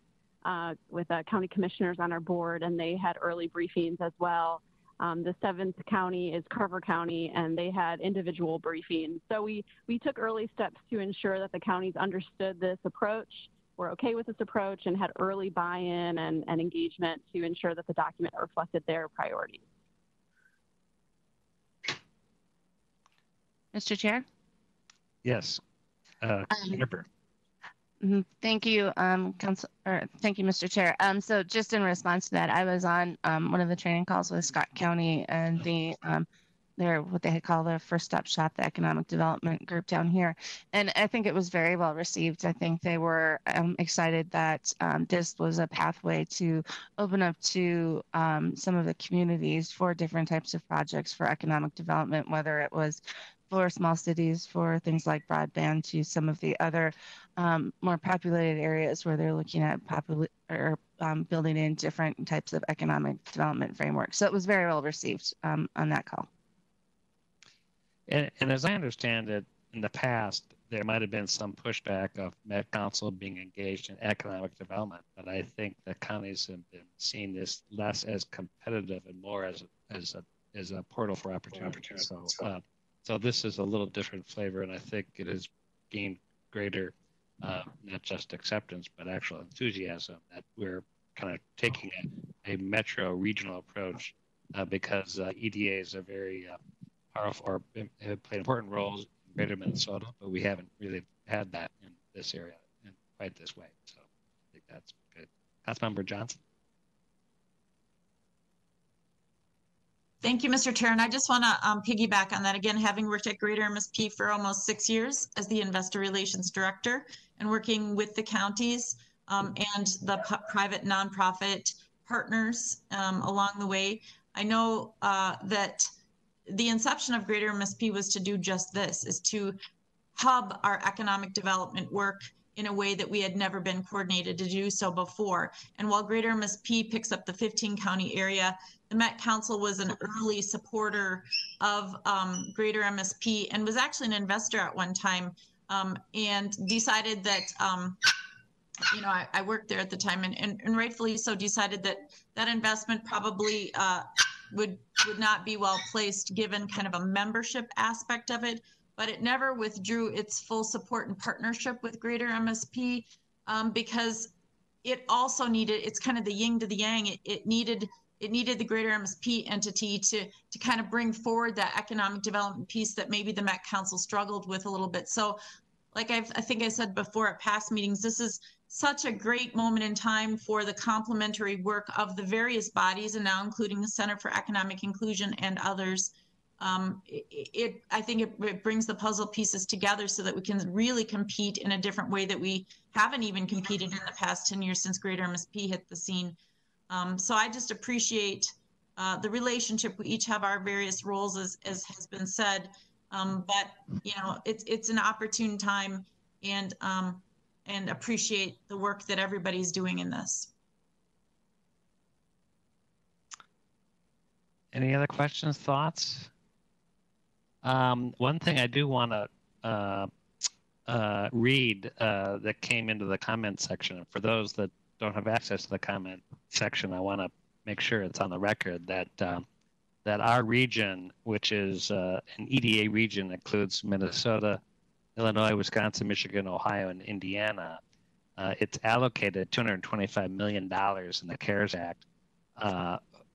with county commissioners on our board, and they had early briefings as well. The 7th county is Carver County, and they had individual briefings. So we took early steps to ensure that the counties understood this approach, were okay with this approach, and had early buy-in and engagement to ensure that the document reflected their priorities. Mr. Chair? Yes. Jennifer. Thank you, thank you, Mr. Chair. So just in response to that, I was on one of the training calls with Scott County and they're what they call the First Stop Shop, the economic development group down here. And I think it was very well received. I think they were excited that this was a pathway to open up to some of the communities for different types of projects for economic development, whether it was for small cities, for things like broadband, to some of the other more populated areas where they're looking at building in different types of economic development frameworks. So it was very well received on that call. And as I understand it, in the past, there might have been some pushback of Met Council being engaged in economic development, but I think the counties have been seeing this less as competitive and more as a portal for opportunity. So this is a little different flavor, and I think it has gained greater, not just acceptance, but actual enthusiasm that we're kind of taking a metro regional approach because EDAs are very powerful or have played important roles in Greater Minnesota, but we haven't really had that in this area in quite this way. So I think that's good. Councilmember Johnson. Thank you, Mr. Chair. And I just want to piggyback on that again, having worked at Greater MSP for almost 6 years as the Investor Relations Director and working with the counties and the private nonprofit partners along the way. I know that the inception of Greater MSP was to do just this, is to hub our economic development work in a way that we had never been coordinated to do so before. And while Greater MSP picks up the 15 county area, the Met Council was an early supporter of Greater MSP and was actually an investor at one time and decided that, you know, I worked there at the time and rightfully so decided that that investment probably would not be well placed given kind of a membership aspect of it, but it never withdrew its full support and partnership with Greater MSP because it also needed, it's kind of the yin to the yang, it needed the Greater MSP entity to kind of bring forward that economic development piece that maybe the Met Council struggled with a little bit. So like I think I said before at past meetings, this is such a great moment in time for the complementary work of the various bodies and now including the Center for Economic Inclusion and others. I think it brings the puzzle pieces together so that we can really compete in a different way that we haven't even competed in the past 10 years since Greater MSP hit the scene. So I just appreciate the relationship. We each have our various roles, as has been said, but you know, it's an opportune time, and appreciate the work that everybody's doing in this. Any other questions, thoughts? One thing I do want to read that came into the comment section. For those that don't have access to the comment section, I want to make sure it's on the record that that our region, which is an EDA region, includes Minnesota, Illinois, Wisconsin, Michigan, Ohio, and Indiana. It's allocated $225 million in the CARES Act,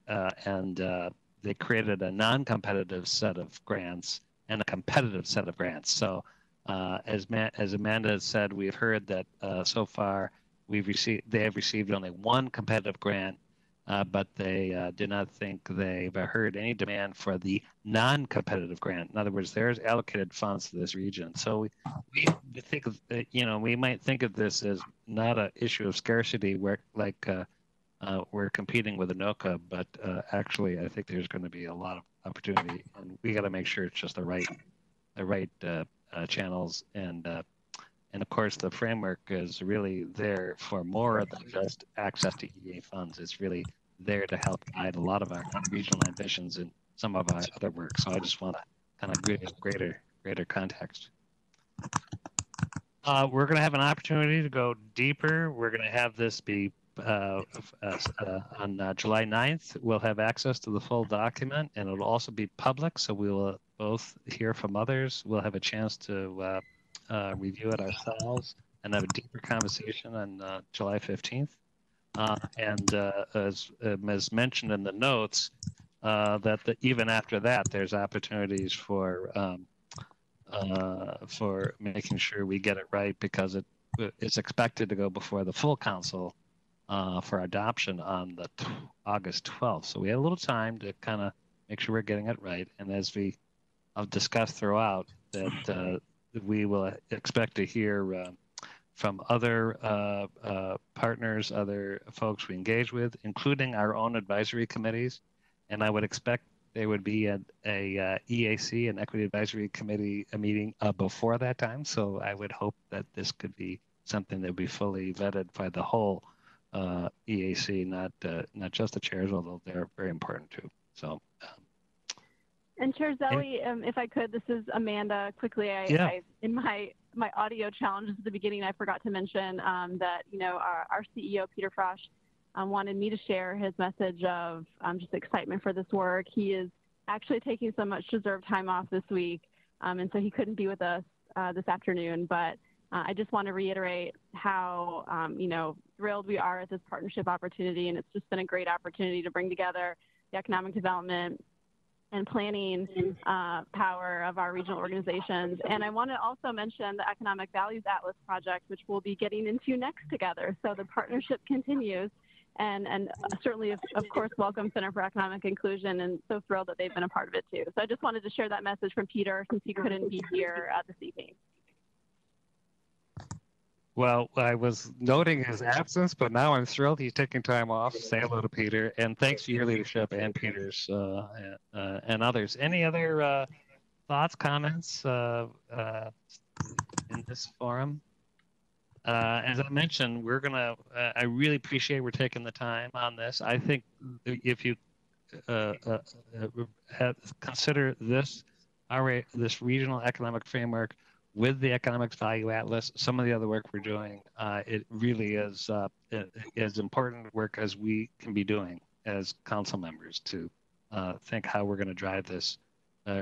and they created a non-competitive set of grants and a competitive set of grants. So as Amanda said, we've heard that so far they have received only one competitive grant, but they do not think they've heard any demand for the non-competitive grant. In other words, there's allocated funds to this region. So we think of, you know, we might think of this as not an issue of scarcity where we're competing with Anoka, but actually I think there's going to be a lot of opportunity, and we got to make sure it's just the right channels, and of course the framework is really there for more than just access to EA funds. It's really there to help guide a lot of our regional ambitions and some of our other work. So I just want to kind of give greater context. We're going to have an opportunity to go deeper. We're going to have this be on July 9th. We'll have access to the full document, and it'll also be public, so we will both hear from others. We'll have a chance to review it ourselves and have a deeper conversation on July 15th. And as mentioned in the notes, that even after that, there's opportunities for making sure we get it right, because it's expected to go before the full council for adoption on the August 12th. So we have a little time to kind of make sure we're getting it right. And as we have discussed throughout, that we will expect to hear from other partners, other folks we engage with, including our own advisory committees. And I would expect there would be a EAC, an Equity Advisory Committee, a meeting before that time. So I would hope that this could be something that would be fully vetted by the whole EAC, not just the chairs, although they're very important too. So. And Chair Zelli, if I could, this is Amanda. Quickly, I in my audio challenges at the beginning, I forgot to mention that, you know, our CEO, Peter Frosch, wanted me to share his message of just excitement for this work. He is actually taking some much deserved time off this week, and so he couldn't be with us this afternoon. But I just want to reiterate how, you know, thrilled we are at this partnership opportunity, and it's just been a great opportunity to bring together the economic development, and planning power of our regional organizations. And I want to also mention the Economic Values Atlas project, which we'll be getting into next together. So the partnership continues. And certainly, of course, welcome Center for Economic Inclusion, and so thrilled that they've been a part of it too. So I just wanted to share that message from Peter since he couldn't be here this evening. Well, I was noting his absence, but now I'm thrilled he's taking time off. Say hello to Peter, and thanks for your leadership and Peter's and others. Any other thoughts, comments in this forum? As I mentioned, we're gonna. I really appreciate we're taking the time on this. I think if you consider this this regional economic framework with the Economics Value Atlas, some of the other work we're doing, it really is as important work as we can be doing as council members to think how we're going to drive this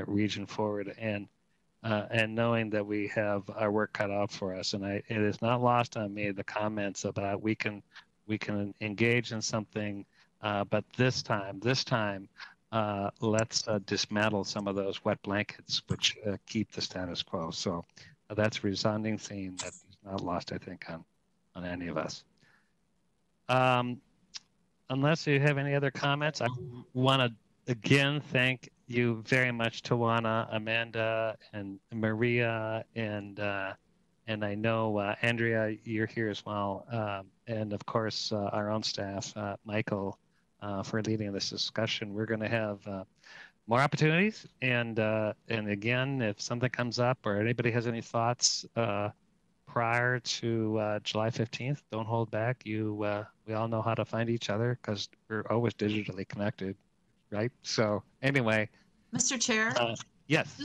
region forward, and knowing that we have our work cut out for us. And it is not lost on me the comments about we can engage in something, but this time let's dismantle some of those wet blankets which keep the status quo. So that's a resounding theme that is not lost, I think, on any of us. Unless you have any other comments, I want to again thank you very much, Tawana, Amanda, and Maria, and I know Andrea, you're here as well, and of course our own staff, Michael, for leading this discussion. We're going to have more opportunities, and again, if something comes up or anybody has any thoughts prior to July 15th, don't hold back. We all know how to find each other because we're always digitally connected, right? So anyway. Mr. Chair? Yes.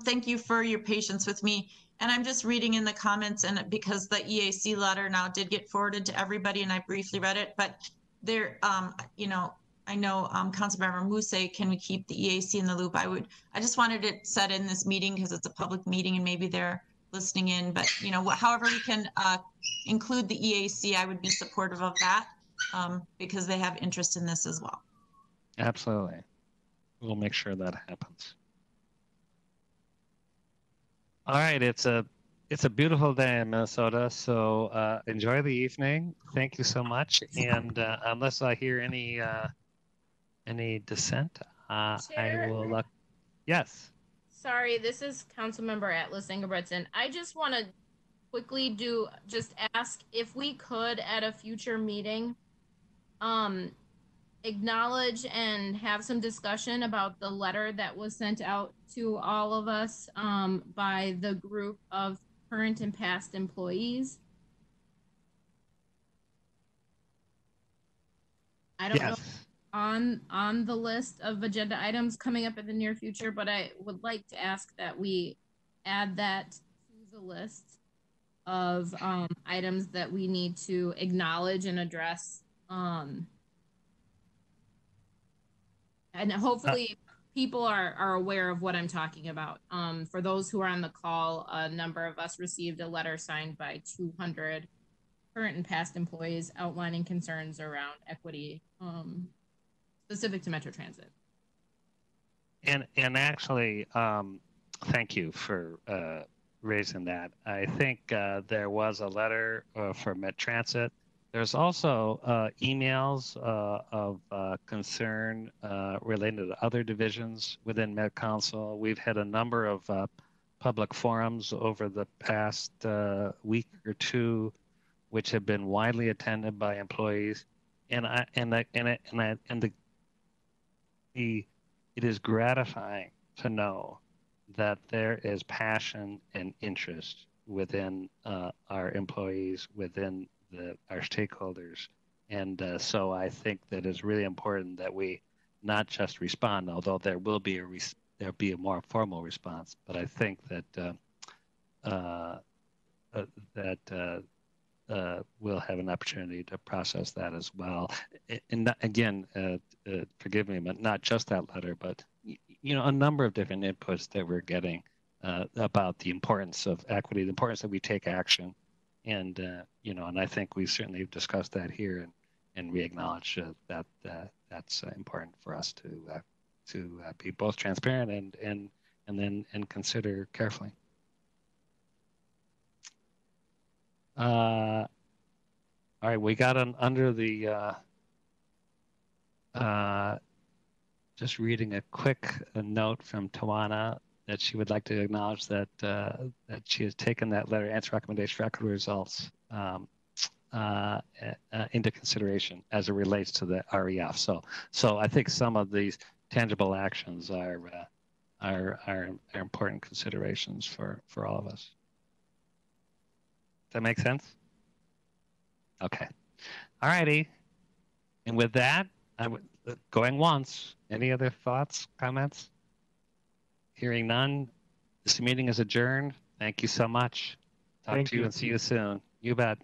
Thank you for your patience with me. And I'm just reading in the comments, and because the EAC letter now did get forwarded to everybody, and I briefly read it, but there, I know Councilmember Mousse, can we keep the EAC in the loop? I just wanted it said in this meeting because it's a public meeting and maybe they're listening in, but however we can include the EAC, I would be supportive of that because they have interest in this as well. Absolutely. We'll make sure that happens. All right, it's a beautiful day in Minnesota, so enjoy the evening. Thank you so much. And unless I hear any dissent, I will. Yes. Sorry, this is Councilmember Atlas Ingebretson. I just want to quickly ask if we could at a future meeting, acknowledge and have some discussion about the letter that was sent out to all of us by the group of current and past employees. I don't know on the list of agenda items coming up in the near future, but I would like to ask that we add that to the list of items that we need to acknowledge and address. And hopefully people are aware of what I'm talking about. For those who are on the call, a number of us received a letter signed by 200 current and past employees outlining concerns around equity specific to Metro Transit. And actually, thank you for raising that. I think there was a letter for Met Transit. There's also emails of concern related to other divisions within Met Council. We've had a number of public forums over the past week or two, which have been widely attended by employees, it is gratifying to know that there is passion and interest within our employees, within our stakeholders. And so I think that it's really important that we not just respond, although there will be there'll be a more formal response, but I think that we'll have an opportunity to process that as well. And again, forgive me, but not just that letter, but a number of different inputs that we're getting about the importance of equity, the importance that we take action. And, and I think we certainly have discussed that here, and we acknowledge that that's important for us to be both transparent and consider carefully. All right, we got under the just reading a quick note from Tawana that she would like to acknowledge that that she has taken that letter answer recommendation for equitable results into consideration as it relates to the REF. So I think some of these tangible actions are important considerations for all of us. Does that make sense? Okay. All righty. And with that, going once. Any other thoughts, comments? Hearing none, this meeting is adjourned. Thank you so much. Talk to you and see you soon. You bet.